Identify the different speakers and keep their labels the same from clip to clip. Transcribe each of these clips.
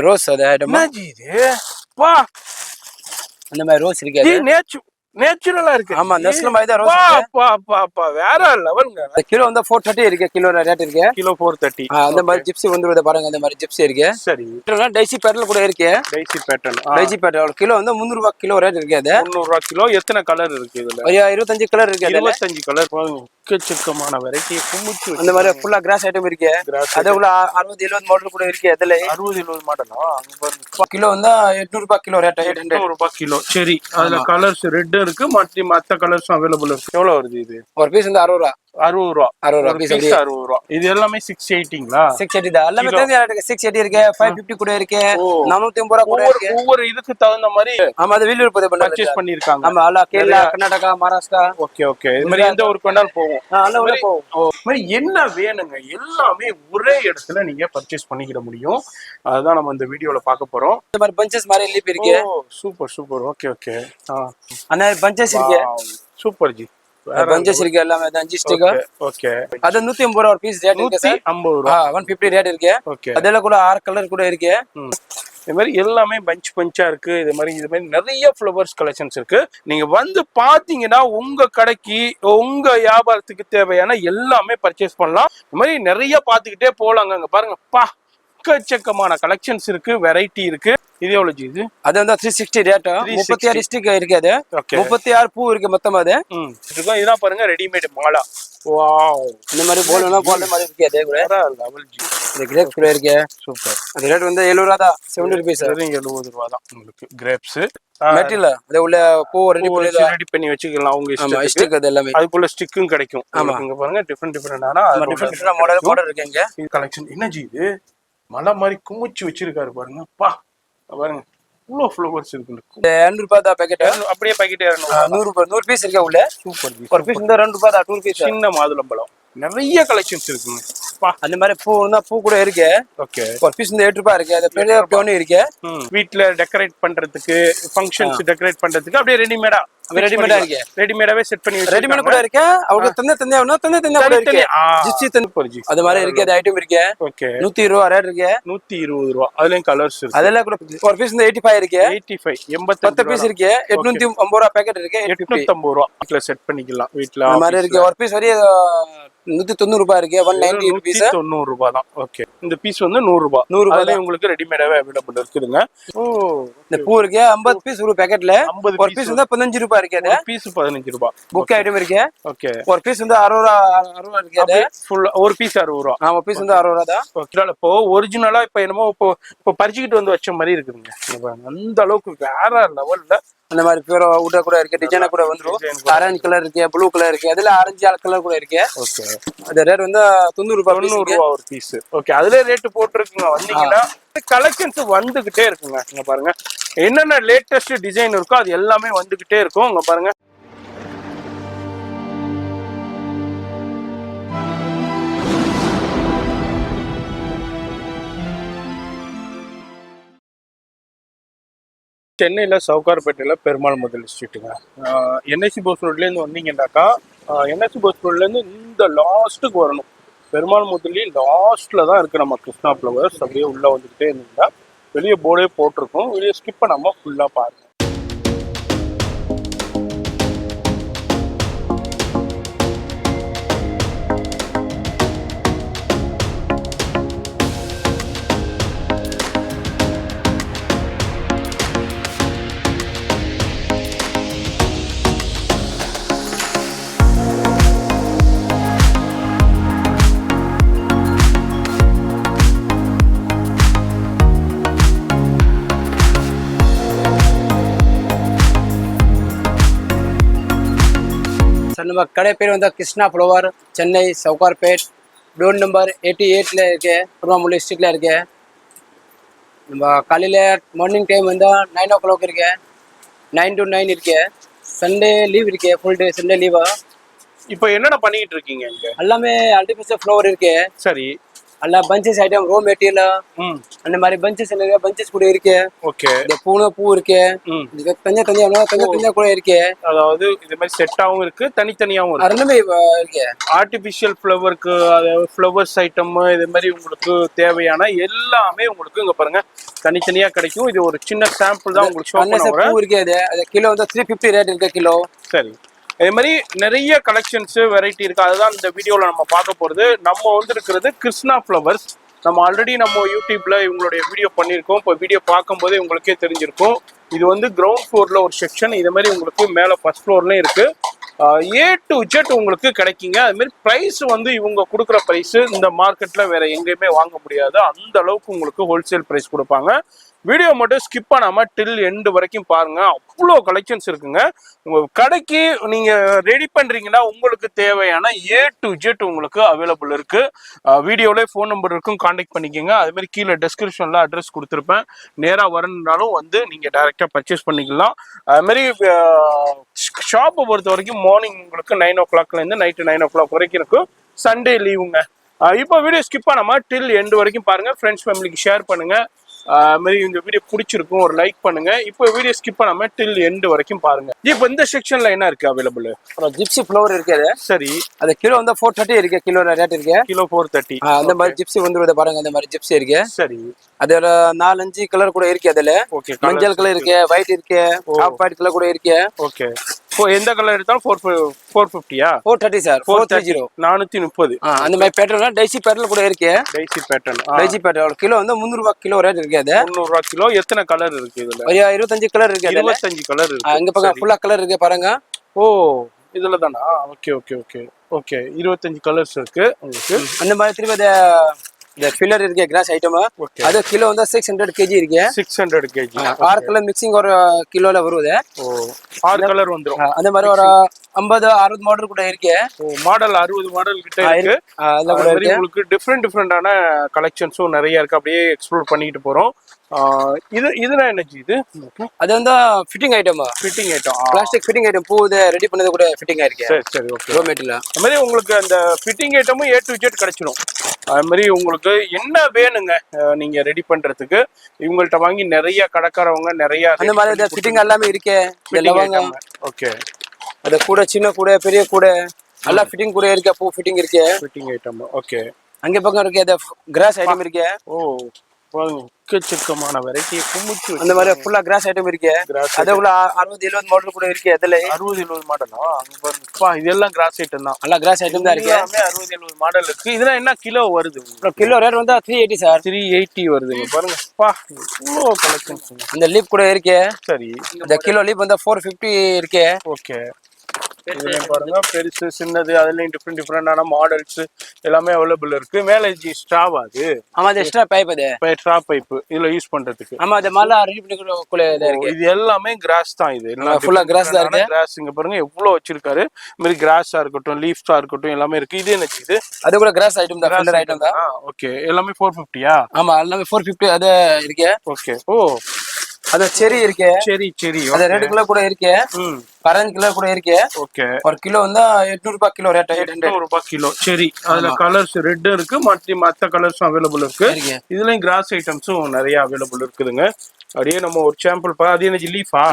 Speaker 1: Rose அது ஐட்டமா
Speaker 2: இது வா
Speaker 1: அந்த மாதிரி ரோஸ் இருக்கு
Speaker 2: நேச்சுரலா இருக்கு.
Speaker 1: ஆமா நெஸ்ல மாதிரி தான் ரோஸ்
Speaker 2: பா வேற லெவல்ங்க.
Speaker 1: கிலோ வந்து 430 இருக்கு. கிலோ ரேட் இருக்கு.
Speaker 2: கிலோ 430.
Speaker 1: அந்த மாதிரி ஜிப்சி வந்து பாருங்க அந்த மாதிரி ஜிப்சி இருக்கு.
Speaker 2: சரி
Speaker 1: டைசி பேட்டர்ன் கூட இருக்கு.
Speaker 2: டைசி பேட்டர்ன்
Speaker 1: கிலோ வந்து 300 ரூபாய் கிலோ ரேட் இருக்கு. அது
Speaker 2: 300 ரூபாய் கிலோ. எத்தனை கலர் இருக்கு இதுல?
Speaker 1: 25 கலர் இருக்கு.
Speaker 2: 25 கலர் எக்கச்சக்கமான வெரைட்டி குமிச்சு
Speaker 1: அந்த மாதிரி ஃபுல்லா கிராஸ் ஐட்டம் இருக்கு. அதுக்குள்ள 60 70 மாடல் கூட இருக்கு. அதுல
Speaker 2: 60 70 மாடலா? அங்க பாருங்க.
Speaker 1: கிலோ வந்து 800 ரூபாய் கிலோ ரேட்.
Speaker 2: 800 ரூபாய் கிலோ. சரி அதுல கலர்ஸ் ரெட் இருக்கு, மத்த கலர்ஸும் அவைலபிள் இருக்கு. எவ்வளவு வருது இது?
Speaker 1: ஒரு பீஸ் வந்து 60 ரூபாய்.
Speaker 2: 60 ரூபாய்.
Speaker 1: 60
Speaker 2: ரூபாய். இது எல்லாமே 680ங்களா?
Speaker 1: 680 தான். எல்லாமே தெரிஞ்ச ரேட். 680 இருக்கு, 550 கூட இருக்கு, 450 ரூபாய் கூட இருக்கு.
Speaker 2: ஒவ்வொரு இதுக்கு தகுந்த மாதிரி
Speaker 1: ஆமா அது வெளியூர் போய்
Speaker 2: பர்சேஸ் பண்ணிருக்காங்க.
Speaker 1: ஆமா அல்ல கேரளா, கர்நாடகா, மகாராஷ்டிரா.
Speaker 2: ஓகே இது மாதிரி எந்த ஒரு கொண்டால் போகும்.
Speaker 1: நல்ல போகும்.
Speaker 2: மாதிரி என்ன வேணுங்க எல்லாமே ஒரே இடத்துல நீங்க பர்ச்சேஸ் பண்ணிக்கிட முடியும். அதுதான் நம்ம இந்த வீடியோல பார்க்க போறோம்.
Speaker 1: இந்த மாதிரி பஞ்சஸ் மாதிரி லீப் இருக்கு.
Speaker 2: சூப்பர். ஓகே
Speaker 1: அந்த பஞ்சஸ் இருக்கு.
Speaker 2: Super G.
Speaker 1: பஞ்சஸ் இருக்கு எல்லாமே. 5 ஸ்டிக்.
Speaker 2: ஓகே
Speaker 1: அது 150 ரூபாய் ஒரு பீஸ் ரேட் இருக்கு சார்.
Speaker 2: 150 ரூபாய்.
Speaker 1: 150 ரேட் இருக்கு. அதெல்லாம் கூட 6 கலர் கூட இருக்கு.
Speaker 2: இது மாதிரி எல்லாமே பஞ்சா இருக்கு. இது மாதிரி நிறைய ஃப்ளவர்ஸ் கலெக்ஷன்ஸ் இருக்கு. நீங்க வந்து பாத்தீங்கன்னா உங்க கடைக்கு உங்க வியாபாரத்துக்கு தேவையான எல்லாமே பர்ச்சேஸ் பண்ணலாம். இது மாதிரி நிறைய பாத்துக்கிட்டே போலாங்க. அங்க பாருங்க எக்கச்சக்கமான கலெக்ஷன்ஸ் இருக்கு, வெரைட்டி இருக்கு. இது எவ்வளவு ஜி? இது
Speaker 1: அது வந்து 360 ரேட். 36 ஸ்டிக் இருக்கு. அது 36 பூ இருக்கு மொத்தமா. அது
Speaker 2: இதெல்லாம் பாருங்க ரெடிமேட் மாலா. வாவ்
Speaker 1: இந்த மாதிரி போலனா போல மாதிரி இருக்கு. அதே கூட
Speaker 2: லெவல் ஜி.
Speaker 1: இந்த கிரேப்ஸ் கூட இருக்கு.
Speaker 2: சூப்பர்.
Speaker 1: அது ரேட் வந்து 70 ரூபாய் தான். 70 ரூபீஸ்.
Speaker 2: 70 ரூபாய் தான் உங்களுக்கு கிரேப்ஸ்.
Speaker 1: மெட்டீரியல் அது உள்ள பூ
Speaker 2: ரெடி பண்ணி வச்சுக்கலாம். உங்க
Speaker 1: ஸ்டிக் அது எல்லாமே
Speaker 2: அதுக்குள்ள ஸ்டிக்கும் கிடைக்கும். இங்க பாருங்க டிஃபரெண்டான
Speaker 1: மாடல் இருக்கு. இங்க
Speaker 2: இந்த கலெக்ஷன் என்ன ஜி? இது மலை மாதிரி குமிச்சு வச்சிருக்காரு பாருங்க. பாருங்க இவ்வளவு ஃப்ளவர்ஸ் இருக்கு.
Speaker 1: 200 ரூபாய் தான் பேக்கெட்.
Speaker 2: அப்படியே பேக்கெட்
Speaker 1: 100 பீஸ் இருக்கு உள்ள.
Speaker 2: சூப்பர்.
Speaker 1: ஒரு பீஸ் வந்து 2 ரூபாய் தான். 2 பீஸ்.
Speaker 2: சின்ன மாதுளம்பழம் நிறைய கலெக்ஷன்ஸ் இருக்குங்க.
Speaker 1: அந்த மாதிரி பூ இருந்தா பூ கூட இருக்கு.
Speaker 2: ஓகே
Speaker 1: ஒரு பீஸ் வந்து 8 ரூபாய் இருக்கு. அது பெரிய பியோனி இருக்கு.
Speaker 2: வீட்ல டெக்கரேட் பண்றதுக்கு, ஃபங்க்ஷன்ஸ் டெக்கரேட் பண்றதுக்கு அப்படியே ரெடிமேடா
Speaker 1: இருக்கு.
Speaker 2: ரெடிமேடாவே செட் பண்ணி வச்சிருக்காங்க.
Speaker 1: ரெடிமேட் கூட இருக்கு. அவங்க தந்தே கூட இருக்கு. ஜிப்சி தந்தே அது மாதிரி இருக்கு. அது ஐட்டம் இருக்கு.
Speaker 2: ஓகே
Speaker 1: 120 ரூபாய் ரேட் இருக்கு.
Speaker 2: 120 ரூபாய். அதுலயும் கலர்ஸ் இருக்கு.
Speaker 1: அதெல்லாம் கூட ஒரு பீஸ் வந்து 85 இருக்கு.
Speaker 2: 85
Speaker 1: பீஸ் இருக்கு. 850 ரூபாய் பேக்கெட் இருக்கு.
Speaker 2: 850 ரூபாய். வீட்ல செட் பண்ணிக்கலாம். வீட்ல
Speaker 1: அந்த மாதிரி இருக்கு. ஒரு பீஸ் வரைய 190 ரூபாய் இருக்கு. 190 rupees.
Speaker 2: 90 ரூபாய் தான். ஓகே இந்த பீஸ் வந்து 100 ரூபாய். 100 ரூபாய் உங்களுக்கு ரெடிமேடாவே அவைலபிள் இருக்குதுங்க.
Speaker 1: இந்த பூ இருக்கு. 50 பீஸ் ஒரு பேக்கெட்ல. ஒரு பீஸ் வந்து 15 ரூபாய் இருக்கு. அது
Speaker 2: பீஸ் 15 ரூபாய்.
Speaker 1: புக் ஐட்டம் இருக்கு.
Speaker 2: ஓகே
Speaker 1: ஒரு பீஸ் வந்து 60 ரூபாய் இருக்கு. அது
Speaker 2: ஃபுல் ஒரு பீஸ் 60 ரூபாய்.
Speaker 1: ஆமா பீஸ் வந்து 60 ரூபாய் தான்.
Speaker 2: ஓகே இப்போ ஒரிஜினலா இப்போ என்னமோ இப்போ பறிச்சுக்கிட்டு வந்து வச்ச மாதிரி இருக்குதுங்க. அந்த அளவுக்கு வேற லெவல்ல
Speaker 1: அந்த மாதிரி பியூரா உட கூட இருக்கு. டிசைனா கூட வந்துரும். ஆரஞ்சு கலர் இருக்கு, ப்ளூ கலர் இருக்கு. அதுல ஆரஞ்சு கலர் கூட இருக்கு.
Speaker 2: ஓகே
Speaker 1: அந்த ரேட் வந்து 90 ரூபாய்.
Speaker 2: 90 ரூபாய் ஒரு பீஸ். ஓகே அதுல ரேட் போட்டுருக்குங்க. வந்தீங்கன்னா கலெக்ஷன்ஸ் வந்துகிட்டே இருக்குங்க. இங்க பாருங்க என்னென்ன லேட்டஸ்ட் டிசைன் இருக்கோ அது எல்லாமே வந்துகிட்டே இருக்கும். இங்க பாருங்க சென்னையில் சவுகார்பேட்டையில் பெருமாள் முதல் ஸ்ட்ரீட்டுங்க. என்எஸ்சி போஸ் ரோட்லேருந்து வந்தீங்கன்னாக்கா என்எஸ்சி போஸ் ரோட்லேருந்து இந்த லாஸ்ட்டுக்கு வரணும். பெருமாள் முதலி லாஸ்ட்டில் தான் இருக்குது நம்ம கிருஷ்ணா ஃப்ளவர்ஸ். அப்படியே உள்ளே வந்துக்கிட்டே இருந்தீங்கன்னா வெளியே போர்டே போட்டிருக்கோம். வெளியே ஸ்கிப் பண்ணாமல் ஃபுல்லாக பாருங்கள்.
Speaker 1: நம்ம கடை பேர் வந்து Krishna flower, Chennai Sowcarpet, door number 88ல இருக்கு. பெருமாள் ஸ்ட்ரீட்ல இருக்கு. நம்ம காலையில் மார்னிங் டைம் வந்து 9 o'clock இருக்கு. 9 to 9 இருக்கு. சண்டே லீவ் இருக்கு. ஃபுல் டே சண்டே லீவா.
Speaker 2: இப்போ என்னென்ன பண்ணிக்கிட்டு இருக்கீங்க? இங்கே
Speaker 1: எல்லாமே ஆர்டிஃபிஷியல் ஃப்ளவர் இருக்கு.
Speaker 2: சரி
Speaker 1: எல்லாம் பஞ்சஸ் ஐட்டம் ரோ மெட்டீரியல்
Speaker 2: ம்
Speaker 1: அந்த மாதிரி பஞ்சஸ் இருக்கு, பஞ்சஸ் கூட இருக்கு.
Speaker 2: ஓகே
Speaker 1: இந்த பூ இருக்கு,
Speaker 2: ம்
Speaker 1: இது தனியா கூட இருக்கு.
Speaker 2: அதாவது இது மாதிரி செட்டாவும் இருக்கு தனித்தனியாவும் இருக்கு.
Speaker 1: ரெண்டுமே இருக்கு.
Speaker 2: ஆர்டிபிஷியல் ஃப்ளவருக்கு அதாவது ஃப்ளவர்ஸ் ஐட்டம் இது மாதிரி உங்களுக்கு தேவையான எல்லாமே உங்களுக்கு இங்க பாருங்க தனித்தனியா கிடைக்கும். இது ஒரு சின்ன சாம்பிள் தான் உங்களுக்கு ஷோ பண்ணுவாங்க.
Speaker 1: பூ இருக்கு, அது கிலோ வந்து 350 ரேட் இருக்கு கிலோ.
Speaker 2: சரி, இதே மாதிரி நிறைய கலெக்ஷன்ஸ் வெரைட்டி இருக்கு. அதுதான் இந்த வீடியோல நம்ம பார்க்க போறது. நம்ம வந்து இருக்கிறது கிருஷ்ணா ஃப்ளவர்ஸ். நம்ம ஆல்ரெடி நம்ம யூடியூப்ல இவங்களுடைய வீடியோ பண்ணியிருக்கோம். இப்போ வீடியோ பார்க்கும்போதே உங்களுக்கே தெரிஞ்சிருக்கும். இது வந்து கிரவுண்ட் ஃப்ளோர்ல ஒரு செக்ஷன், இதே மாதிரி உங்களுக்கு மேல ஃபர்ஸ்ட் ஃப்ளோர்லயும் இருக்கு. A to Z உங்களுக்கு கிடைக்குங்க. அது மாதிரி ப்ரைஸ் வந்து இவங்க கொடுக்குற ப்ரைஸ் இந்த மார்க்கெட்ல வேற எங்கேயுமே வாங்க முடியாது. அந்த அளவுக்கு உங்களுக்கு ஹோல்சேல் ப்ரைஸ் கொடுப்பாங்க. வீடியோ மட்டும் ஸ்கிப் பண்ணாம டில் எண்டு வரைக்கும் பாருங்க. அவ்வளோ கலெக்ஷன்ஸ் இருக்குங்க. உங்க கடைக்கு நீங்க ரெடி பண்றீங்கன்னா உங்களுக்கு தேவையான A to Z உங்களுக்கு அவைலபிள் இருக்கு. வீடியோல ஃபோன் நம்பர் இருக்கும், கான்டாக்ட் பண்ணிக்கோங்க. அதே மாதிரி கீழே டெஸ்கிரிப்ஷன்ல அட்ரஸ் கொடுத்துருப்பேன். நேராக வரணுன்னாலும் வந்து நீங்க டைரக்டா பர்ச்சேஸ் பண்ணிக்கலாம். அது மாதிரி ஷாப்பை பொறுத்த வரைக்கும் மார்னிங் உங்களுக்கு 9 o'clockல இருந்து நைட்டு 9 o'clock வரைக்கும் இருக்கும். சண்டே லீவுங்க. இப்போ வீடியோ ஸ்கிப் பண்ணாம டில் எண்டு வரைக்கும் பாருங்க. ஃப்ரெண்ட்ஸ் ஃபேமிலிக்கு ஷேர் பண்ணுங்க. மாதிரி இந்த வீடியோ பிடிச்சிருக்கும், ஒரு லைக் பண்ணுங்க. இப்போ வீடியோ ஸ்கிப் பண்ணாம டில் எண்டு வரைக்கும் பாருங்க. இப்போ இந்த செக்ஷன்ல என்ன இருக்கு அவைலபிள்?
Speaker 1: ஜிப்சி ஃப்ளவர் இருக்கு. அது
Speaker 2: சரி,
Speaker 1: அது கிலோ வந்து 430 இருக்கு. கிலோ ரேட் இருக்கு
Speaker 2: கிலோ 430.
Speaker 1: அந்த மாதிரி ஜிப்சி வந்து பாருங்க, அந்த மாதிரி ஜிப்சி இருக்கு.
Speaker 2: சரி,
Speaker 1: அதோட 4-5 கலர் கூட இருக்கு. அதுல
Speaker 2: ஓகே,
Speaker 1: மஞ்சள் கலர் இருக்கு, ஒயிட் இருக்கு, ஆஃப் ஒயிட் கலர் கூட இருக்கு.
Speaker 2: ஓகே, எந்த கலர் எடுத்தாலும் 450யா?
Speaker 1: 430 சார், 430
Speaker 2: 430.
Speaker 1: அந்த மாதிரி பேட்டர்ன் டைசி பேட்டர்ன் கூட இருக்கு.
Speaker 2: Dicey pattern,
Speaker 1: dicey pattern kilo வந்து 300 ரூபாய் கிலோ ரேட் இருக்கு. அது
Speaker 2: 300 ரூபாய் கிலோ. எத்தனை கலர் இருக்கு இதுல?
Speaker 1: 25 கலர் இருக்கு.
Speaker 2: 25 கலர் இருக்கு.
Speaker 1: இங்க பக்கம் ஃபுல்லா கலர் இருக்கு பாருங்க.
Speaker 2: ஓ, இதுல தானா? Okay okay okay okay, 25 colours இருக்கு உங்களுக்கு.
Speaker 1: அந்த மாதிரி திரும்ப இந்த ஃபில்லர் இருக்கு, கிராஸ் ஐட்டம். அது கிலோ வந்து 600 kg இருக்கு. 600
Speaker 2: kg.
Speaker 1: 6 கலர் மிக்சிங் ஒரு கிலோல வருது.
Speaker 2: ஓ, 6 கலர் வந்துரும்.
Speaker 1: அந்த மாதிரி ஒரு 50-60 மாடல் கூட இருக்கு.
Speaker 2: ஓ, மாடல் 60 மாடல் கிட்ட இருக்கு.
Speaker 1: அதுல கூட இருக்கு.
Speaker 2: உங்களுக்கு டிஃபரெண்டான கலெக்ஷன்ஸும் நிறைய இருக்கு. அப்படியே எக்ஸ்ப்ளோர் பண்ணிட்டு போறோம். இதுனா என்னச்சு இது?
Speaker 1: அது வந்து fitting item.
Speaker 2: Fitting item,
Speaker 1: plastic fitting item. பூ இதை ரெடி பண்ணது கூட ஃபிட்டிங் ஆயிருக்கு.
Speaker 2: சரி சரி, ஓகே.
Speaker 1: ரோ மெட்டீரியல்
Speaker 2: அது மாதிரி உங்களுக்கு அந்த ஃபிட்டிங் ஐட்டமும் A to Z கிடைச்சிடும். அது மாதிரி உங்களுக்கு என்ன வேணுங்க நீங்க ரெடி பண்றதுக்கு இவங்கள்ட்ட வாங்கி நிறைய கடைக்காரவங்க நிறைய
Speaker 1: அந்த மாதிரி ஃபிட்டிங் எல்லாமே இருக்கு.
Speaker 2: ஓகே,
Speaker 1: அது கூட சின்ன கூட பெரிய கூட எல்லாம் ஃபிட்டிங் கூட இருக்கு. பூ ஃபிட்டிங் இருக்கு.
Speaker 2: Fitting item, okay.
Speaker 1: அங்க பக்கம் இருக்கு, அது கிராஸ் ஐட்டம் இருக்கு.
Speaker 2: ஓ, எக்கச்சக்கமான வெரைட்டி குமிச்சு
Speaker 1: அந்த மாதிரி ஃபுல்லா கிராஸ் ஐட்டம் இருக்கு. அதுக்குள்ள 60-70 மாடல் கூட இருக்கு. அதுல
Speaker 2: 60-70 மாடலா? அங்க பாருங்கப்பா, இதெல்லாம் கிராஸ் ஐட்டம் தான்.
Speaker 1: எல்லாம் கிராஸ் ஐட்டம் தான் இருக்கு.
Speaker 2: எல்லாமே 60-70 மாடல் இருக்கு. இதெல்லாம் என்ன கிலோ வருது?
Speaker 1: கிலோ ரேட் வந்து 380 சார்.
Speaker 2: 380 வருதுங்க. பாருங்கப்பா, இவ்வளோ கலெக்ஷன்ஸ்.
Speaker 1: இந்த லீப் கூட இருக்கு.
Speaker 2: சரி,
Speaker 1: இந்த கிலோ லீப் வந்து 450 இருக்கு.
Speaker 2: ஓகே. இதுலயும் பாருங்க, பெருசு சின்னது அதுலயும் டிஃப்ரெண்டான மாடல்ஸ் எல்லாமே அவைலபிள் இருக்கு. மேல ஸ்ட்ராவா? அது
Speaker 1: ஆமா, அது எக்ஸ்ட்ரா பைப். அது
Speaker 2: ஸ்ட்ரா பைப் இதுல யூஸ் பண்றதுக்கு.
Speaker 1: ஆமா, அது மேல ரெடி பண்ணி இருக்கு.
Speaker 2: இது எல்லாமே கிராஸ் தான். இது
Speaker 1: ஃபுல்லா கிராஸ் தான் இருக்கு.
Speaker 2: கிராஸ் இங்க பாருங்க எவ்வளவு வச்சிருக்காரு. இந்த மாதிரி கிராஸா இருக்கட்டும், லீஃப்ஸா இருக்கட்டும் எல்லாமே இருக்கு. இது என்ன இது?
Speaker 1: அது கூட கிராஸ் ஐட்டம் தான், ஃபில்லர் ஐட்டம் தான்.
Speaker 2: ஓகே, எல்லாமே 450யா?
Speaker 1: ஆமா, எல்லாமே 450. அது இருக்கு.
Speaker 2: ஓகே. ஓ,
Speaker 1: அது செரி இருக்கு.
Speaker 2: செரி.
Speaker 1: அது ரெட் கலர் கூட இருக்கு. ஆரஞ்சு கலர் கூட இருக்கு.
Speaker 2: ஓகே.
Speaker 1: ஒரு கிலோ வந்து 800 ரூபாய் கிலோ ரேட்.
Speaker 2: 800 ரூபாய் கிலோ. சரி, அதுல கலர்ஸ் ரெட் இருக்கு, மத்த கலர்ஸும் அவைலபிள் இருக்கு. இதுலயும் கிராஸ் ஐட்டம்ஸும் நிறைய அவைலபிள் இருக்குதுங்க. அப்படியே நம்ம ஒரு சாம்பிள் அது என்ன லீஃபா?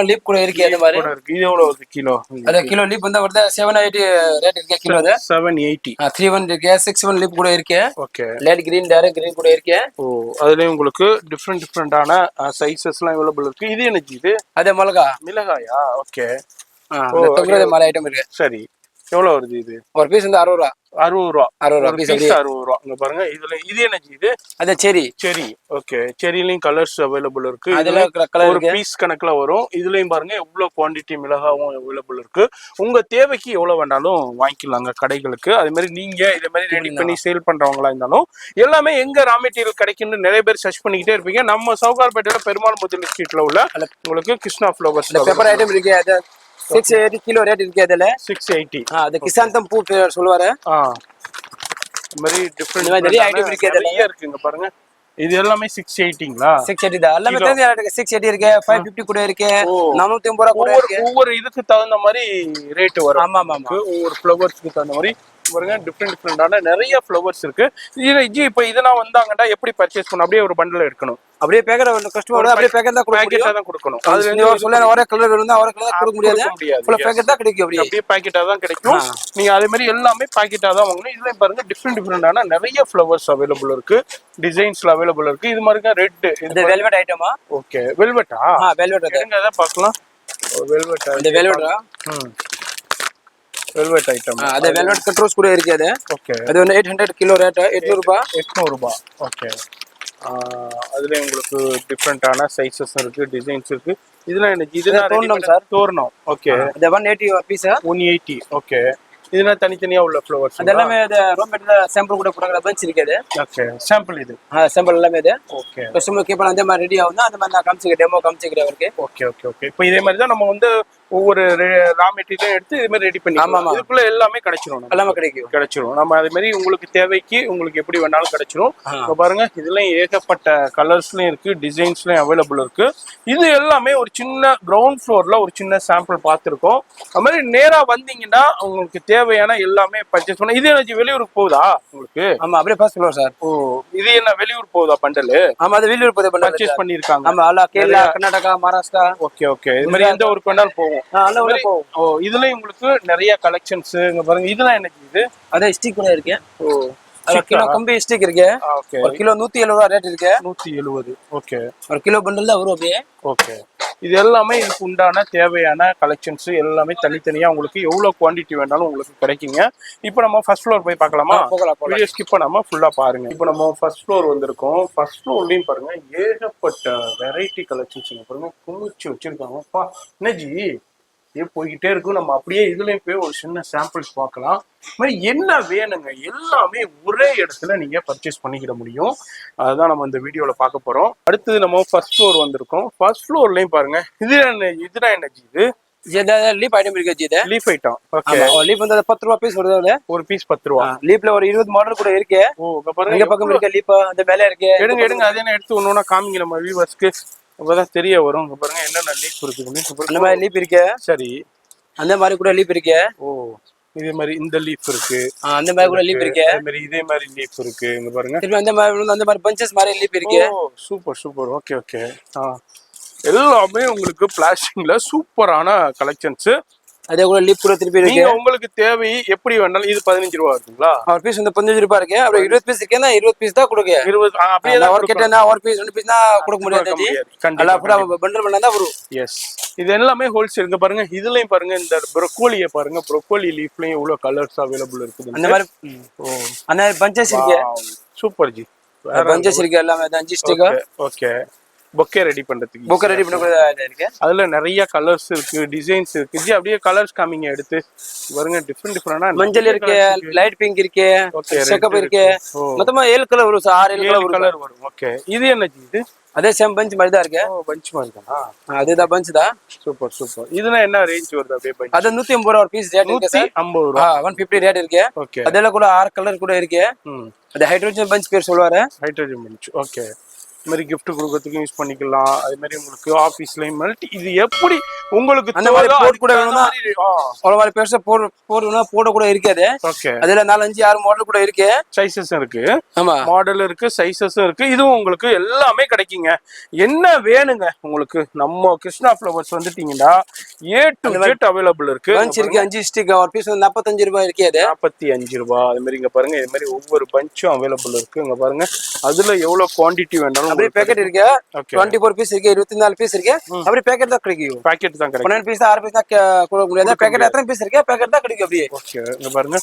Speaker 1: லீப் கூட இருக்கு. அந்த மாதிரி
Speaker 2: இருக்கு. இது எவ்வளவு வருது கிலோ?
Speaker 1: அது கிலோ லீப் வந்து வருது 780 ரேட் இருக்கு. கிலோ அது
Speaker 2: 780.
Speaker 1: 31 இருக்கு. 61 லீப் கூட இருக்கு.
Speaker 2: Okay.
Speaker 1: Light green, dark green கூட இருக்கு.
Speaker 2: ஓ, அதுலயும் உங்களுக்கு டிஃபரெண்டான சைஸஸ்லாம் அவைலபிள் இருக்கு. இது என்ன இது?
Speaker 1: அது மிளகாயா?
Speaker 2: ஓகே.
Speaker 1: மலை ஐட்டம் இருக்கு.
Speaker 2: சரி, எவ்வளவு வருது இது?
Speaker 1: ஒரு பீஸ் வந்து 60 ரூபா.
Speaker 2: 60 ரூபா.
Speaker 1: 60
Speaker 2: பீஸ் 60 ரூபா. இங்க பாருங்க, இதுல இது என்ன இது?
Speaker 1: அது செரி.
Speaker 2: ஓகே. செரிலயும் கலர்ஸ் அவைலபிள் இருக்கு.
Speaker 1: அதுல கலர்
Speaker 2: ஒரு பீஸ் கணக்குல வரும். இதுலயும் பாருங்க எவ்வளவு குவாண்டிட்டி மிளகாவும் அவைலபிள் இருக்கு. உங்க தேவைக்கு எவ்வளவு வேணாலும் வாங்கிக்கலாங்க கடைகளுக்கு. அதே மாதிரி நீங்க இதே மாதிரி ரெடி பண்ணி சேல் பண்றவங்களா இருந்தாலும் எல்லாமே எங்க ரா மெட்டீரியல் கிடைக்குன்னு நிறைய பேர் சர்ச் பண்ணிக்கிட்டே இருப்பீங்க. நம்ம சவுகார்பேட்டையில பெருமாள் முதலி ஸ்ட்ரீட்ல உள்ள உங்களுக்கு கிருஷ்ணா ஃப்ளவர்ஸ்
Speaker 1: பேப்பர் ஐட்டம் இருக்கு. அது 680 கிலோ ரேட் இருக்கு. அதுல
Speaker 2: 680.
Speaker 1: அது கிசாந்தம் பூ சொல்லுவாரு.
Speaker 2: இந்த மாதிரி டிஃபரெண்ட்
Speaker 1: நிறைய ஐட்டம் இருக்கு.
Speaker 2: நிறைய இருக்குங்க பாருங்க. இது எல்லாமே 680ங்களா?
Speaker 1: 680 தான். எல்லாமே தெரிஞ்ச ரேட். 680 இருக்கு, 550 கூட இருக்கு, 450 ரூபாய் கூட இருக்கு.
Speaker 2: ஒவ்வொரு இதுக்கு தகுந்த மாதிரி ரேட் வரும்.
Speaker 1: ஆமா.
Speaker 2: ஒவ்வொரு ஃப்ளவர்ஸ்க்கு தகுந்த மாதிரி பாருங்க டிஃப்ரெண்டான நிறைய ஃப்ளவர்ஸ் இருக்கு. ஜி இப்போ இதெல்லாம் வந்தாங்கன்னா எப்படி பர்ச்சேஸ் பண்ணணும்? அப்படியே ஒரு பண்டில் எடுக்கணும்?
Speaker 1: அப்படியே பேக்கெட் கஸ்டமர் அப்படியே பேக்கெட் தான் கொடுக்க முடியும்.
Speaker 2: பேக்கெட்டா தான் கொடுக்கணும்.
Speaker 1: அதுல நீங்க சொல்ல ஒரே கலர் வேணும்னா ஒரே கலர் கொடுக்க முடியாது. ஃபுல்லா பேக்கெட் தான் கிடைக்கும்.
Speaker 2: அப்படியே பேக்கெட்டா தான் கிடைக்கும். நீங்க அதே மாதிரி எல்லாமே பேக்கெட்டா தான் வாங்கணும். இதுல பாருங்க டிஃப்ரெண்டான நிறைய ஃப்ளவர்ஸ் அவைலபிள் இருக்கு, டிசைன்ஸ்ல அவைலபிள் இருக்கு. இது மாதிரி ரெட்,
Speaker 1: இது வெல்வெட் ஐட்டமா?
Speaker 2: ஓகே வெல்வெட்டா?
Speaker 1: வெல்வெட்.
Speaker 2: எங்க அத பார்க்கலாம். வெல்வெட்,
Speaker 1: இந்த வெல்வெட்டா?
Speaker 2: Velvet item.
Speaker 1: அது வெல்வெட் கட்ரோஸ் கூட இருக்கு. அது ஓகே. அது வந்து 800 கிலோ ரேட் 800 ரூபாய். 800 ரூபாய்.
Speaker 2: ஓகே. அதுல உங்களுக்கு டிஃப்ரெண்டான சைஸஸ் இருக்கு, டிசைன்ஸ் இருக்கு. இதெல்லாம் எனக்கு இதுதான்
Speaker 1: தோரணம் சார்.
Speaker 2: தோரணம். ஓகே.
Speaker 1: அது 180 பீஸ்.
Speaker 2: 180. ஓகே. இதெல்லாம் தனித்தனியா உள்ள ஃப்ளவர்ஸ்.
Speaker 1: அதெல்லாம் இது ரோ மெட்டீரியல் சாம்பிள் கூட கொடுக்குற பஞ்ச் இருக்குது.
Speaker 2: ஓகே. சாம்பிள் இது.
Speaker 1: சாம்பிள் எல்லாமே இது.
Speaker 2: ஓகே.
Speaker 1: கஸ்டமர் கேப்பா அந்த மாதிரி ரெடி ஆகுனா அந்த மாதிரி நான் காமிச்சிக்கிறேன், டெமோ காமிச்சிக்கிறேன் அவருக்கு.
Speaker 2: Okay okay okay. இப்போ இதே மாதிரி தான் நம்ம வந்து ஒவ்வொரு ரா மெட்டீரியல் எடுத்து இது மாதிரி ரெடி பண்ணி இதுக்குள்ள எல்லாமே கிடைச்சிரும்.
Speaker 1: எல்லாமே கிடைச்சிரும்.
Speaker 2: நம்ம அதே மாதிரி உங்களுக்கு தேவைக்கு உங்களுக்கு எப்படி வேணாலும் கிடைச்சிரும். இப்போ பாருங்க இதுலயும் ஏகப்பட்ட கலர்ஸ்லயும் இருக்கு, டிசைன்ஸ்லயும் அவைலபிள் இருக்கு. இது எல்லாமே ஒரு சின்ன கிரவுண்ட் ஃப்ளோர்ல ஒரு சின்ன சாம்பிள் பார்த்துருக்கோம். அது மாதிரி நேரா வந்தீங்கன்னா உங்களுக்கு தேவையான எல்லாமே பர்ச்சேஸ் பண்ண. இது என்ன வெளியூருக்கு போகுதா உங்களுக்கு?
Speaker 1: ஆமா, அப்படியே ஃபர்ஸ்ட் ஃப்ளோர் சார்.
Speaker 2: ஓ, இது என்ன வெளியூர் போகுதா பண்டல்?
Speaker 1: ஆமா, அது வெளியூர் போகுது பண்டல்
Speaker 2: பர்ச்சேஸ் பண்ணிருக்காங்க.
Speaker 1: ஆமா, all Kerala, Karnataka, Maharashtra.
Speaker 2: Okay okay. இது மாதிரி எந்த ஒரு பண்டல் போகும்? ஓ, இதுலயும் உங்களுக்கு நிறைய கலெக்ஷன்ஸ் இங்க பாருங்க. இதெல்லாம் என்ன இது?
Speaker 1: அதே ஸ்டிக் கூட இருக்கு. ஓ,
Speaker 2: ஒரு
Speaker 1: கிலோ கம்பி ஸ்டிக் இருக்கு.
Speaker 2: ஓகே.
Speaker 1: ஒரு கிலோ 170 ரூபாய் ரேட் இருக்கு.
Speaker 2: 170. ஓகே.
Speaker 1: ஒரு கிலோ பண்டல் தான் வரும் அப்படியே.
Speaker 2: ஓகே. இது எல்லாமே இதுக்கு உண்டான தேவையான கலெக்ஷன்ஸ் எல்லாமே தனித்தனியா உங்களுக்கு எவ்வளவு குவாண்டிட்டி வேணாலும் உங்களுக்கு கிடைக்குங்க. இப்போ நம்ம ஃபர்ஸ்ட் ஃப்ளோர் போய் பார்க்கலாமா? வீடியோ ஸ்கிப் பண்ணாம ஃபுல்லா பாருங்க. இப்போ நம்ம ஃபர்ஸ்ட் ஃப்ளோர் வந்திருக்கோம். ஃபர்ஸ்ட் ஃப்ளோர்லயும் பாருங்க ஏகப்பட்ட வெரைட்டி கலெக்ஷன்ஸ் பாருங்க குமிச்சு வச்சிருக்காங்க. என்னஜி போய்கிட்டே இருக்கும். நம்ம அப்படியே இதுலயும் போய் ஒரு சின்ன சாம்பிள்ஸ் பார்க்கலாம். மாதிரி என்ன வேணுங்க எல்லாமே ஒரே இடத்துல நீங்க பர்ச்சேஸ் பண்ணிக்கிட முடியும். அதுதான் நம்ம இந்த வீடியோல பார்க்க போறோம். அடுத்தது நம்ம ஃபர்ஸ்ட் ஃப்ளோர் வந்திருக்கோம். ஃபர்ஸ்ட் ஃப்ளோர்லயும் பாருங்க இதுதான் என்னஜி இது?
Speaker 1: லீப் ஐட்டம் இருக்கு ஜி. இது
Speaker 2: லீஃப் ஐட்டம். ஓகே.
Speaker 1: லீப் வந்து 10 ரூபாய் பீஸ் வருது. ஒரு
Speaker 2: பீஸ் 10 ரூபாய்.
Speaker 1: லீப்ல ஒரு 20 மாடல் கூட இருக்கு.
Speaker 2: ஓ, பாருங்க
Speaker 1: இங்க பக்கம் இருக்கு லீப். அந்த மேல இருக்கு.
Speaker 2: எடுங்க அதே எடுத்து ஒண்ணு காமிங்க நம்ம வியூவர்ஸ்க்கு. அப்பதான் தெரிய வரும். இங்க பாருங்க என்னென்ன லீப் இருக்கு.
Speaker 1: அந்த மாதிரி லீப் இருக்கு.
Speaker 2: சரி,
Speaker 1: அந்த மாதிரி கூட லீப் இருக்கு.
Speaker 2: ஓ, இதே மாதிரி இந்த லீப் இருக்கு.
Speaker 1: அந்த மாதிரி கூட லீப் இருக்கு.
Speaker 2: அதே மாதிரி இதே மாதிரி லீப் இருக்கு. இங்க பாருங்க
Speaker 1: அந்த மாதிரி பஞ்சஸ் மாதிரி லீப் இருக்கு.
Speaker 2: ஓ, சூப்பர் சூப்பர். Okay okay. எல்லாமே உங்களுக்கு பிளாஸ்டிக்ல சூப்பரான கலெக்ஷன்ஸ்.
Speaker 1: அதே கூட லீப் கூட திருப்பி இருக்கு.
Speaker 2: நீங்க உங்களுக்கு தேவை எப்படி வேணாலும். இது 15 ரூபாய் இருக்குங்களா?
Speaker 1: ஒரு பீஸ் வந்து 15 ரூபாய் இருக்கு. அப்படியே 20 பீஸ் இருக்கேன்னா 20 பீஸ் தான் கொடுங்க.
Speaker 2: 20 அப்படியே தான்
Speaker 1: ஒரு கேட்டா ஒரு பீஸ் 2 பீஸ் தான் கொடுக்க முடியாது.
Speaker 2: கண்டிப்பா
Speaker 1: பண்டல் பண்ணா தான் வரும்.
Speaker 2: எஸ், இது எல்லாமே ஹோல்சேல். இங்க பாருங்க இதுலயும் பாருங்க இந்த ப்ரோக்கோலியை பாருங்க. ப்ரோக்கோலி லீஃப்லயும் இவ்வளவு கலர்ஸ் அவைலபிள் இருக்குது.
Speaker 1: அந்த மாதிரி அந்த பஞ்சஸ் இருக்கு.
Speaker 2: Super G.
Speaker 1: பஞ்சஸ் இருக்கு எல்லாமே. 5 ஸ்டிக்.
Speaker 2: ஓகே. பொக்கே ரெடி பண்றதுக்கு
Speaker 1: பொக்கே ரெடி பண்ண இருக்கு.
Speaker 2: அதுல நிறைய கலர்ஸ் இருக்கு, டிசைன்ஸ் இருக்கு. ஜி அப்படியே கலர்ஸ் காமிங்க எடுத்து பாருங்க. டிஃபரெண்டா
Speaker 1: மஞ்சள் இருக்கு, லைட் பிங்க் இருக்கு, செக்கப் இருக்கு. மொத்தமா 7 கலர் வரும். 6
Speaker 2: கலர் வரும். ஓகே. இது என்ன ஜி? இது
Speaker 1: அதே சேம் பஞ்ச் மாதிரி தான் இருக்கு.
Speaker 2: பஞ்ச் மாதிரி தானா?
Speaker 1: அதுதான் பஞ்ச் தான்.
Speaker 2: Super super. இதுனா என்ன ரேஞ்ச் வருது அப்படியே பஞ்ச்?
Speaker 1: அது 150 ரூபாய் ஒரு பீஸ் ரேட் இருக்கு சார்.
Speaker 2: 150 ரூபாய்.
Speaker 1: 150 ரேட் இருக்கு.
Speaker 2: ஓகே.
Speaker 1: அதெல்லாம் கூட 6 கலர் கூட இருக்கு. அது ஹைட்ரோஜன் பஞ்ச் பேர் சொல்வாரு.
Speaker 2: Hydrogen punch. ஓகே. இது மாதிரி gift கொடுக்கிறதுக்கு யூஸ் பண்ணிக்கலாம். அதே மாதிரி உங்களுக்கு ஆபீஸ்லயும் மல்டி. இது எப்படி உங்களுக்கு
Speaker 1: அந்த மாதிரி போட் கூட வேணும்னா அவ்வளவு மாதிரி பெருசா போடுனா போட கூட இருக்காது.
Speaker 2: ஓகே.
Speaker 1: அதுல 4 5 6 மாடல் கூட இருக்கு.
Speaker 2: சைஸஸ் இருக்கு.
Speaker 1: ஆமா,
Speaker 2: மாடல் இருக்கு, சைஸஸும் இருக்கு. இதுவும் உங்களுக்கு எல்லாமே கிடைக்குங்க. என்ன வேணுங்க உங்களுக்கு நம்ம கிருஷ்ணா ஃப்ளவர்ஸ் வந்துட்டீங்கன்னா A to Z அவைலபிள் இருக்கு.
Speaker 1: பஞ்ச் இருக்கு. 5 ஸ்டிக் ஒரு பீஸ் 45 ரூபாய் இருக்கு. அது
Speaker 2: 45 ரூபாய். அதே மாதிரி இங்க பாருங்க இது மாதிரி ஒவ்வொரு பஞ்சும் அவைலபிள் இருக்கு. இங்க பாருங்க அதுல எவ்வளவு குவாண்டிட்டி வேண்டாலும்
Speaker 1: அப்படியே பேக்கெட் இருக்கு. 24 பீஸ் இருக்கு, 24 பீஸ் இருக்கு. அப்படியே பேக்கெட் தான் கிடைக்கும்.
Speaker 2: பேக்கெட் தான் கிடைக்கும்.
Speaker 1: 12 பீஸ் 6 பீஸ் தான் கொடுக்க முடியாது. பேக்கெட் எத்தனை பீஸ் இருக்கு பேக்கெட் தான் கிடைக்கும் அப்படியே.
Speaker 2: ஓகே. இங்க பாருங்க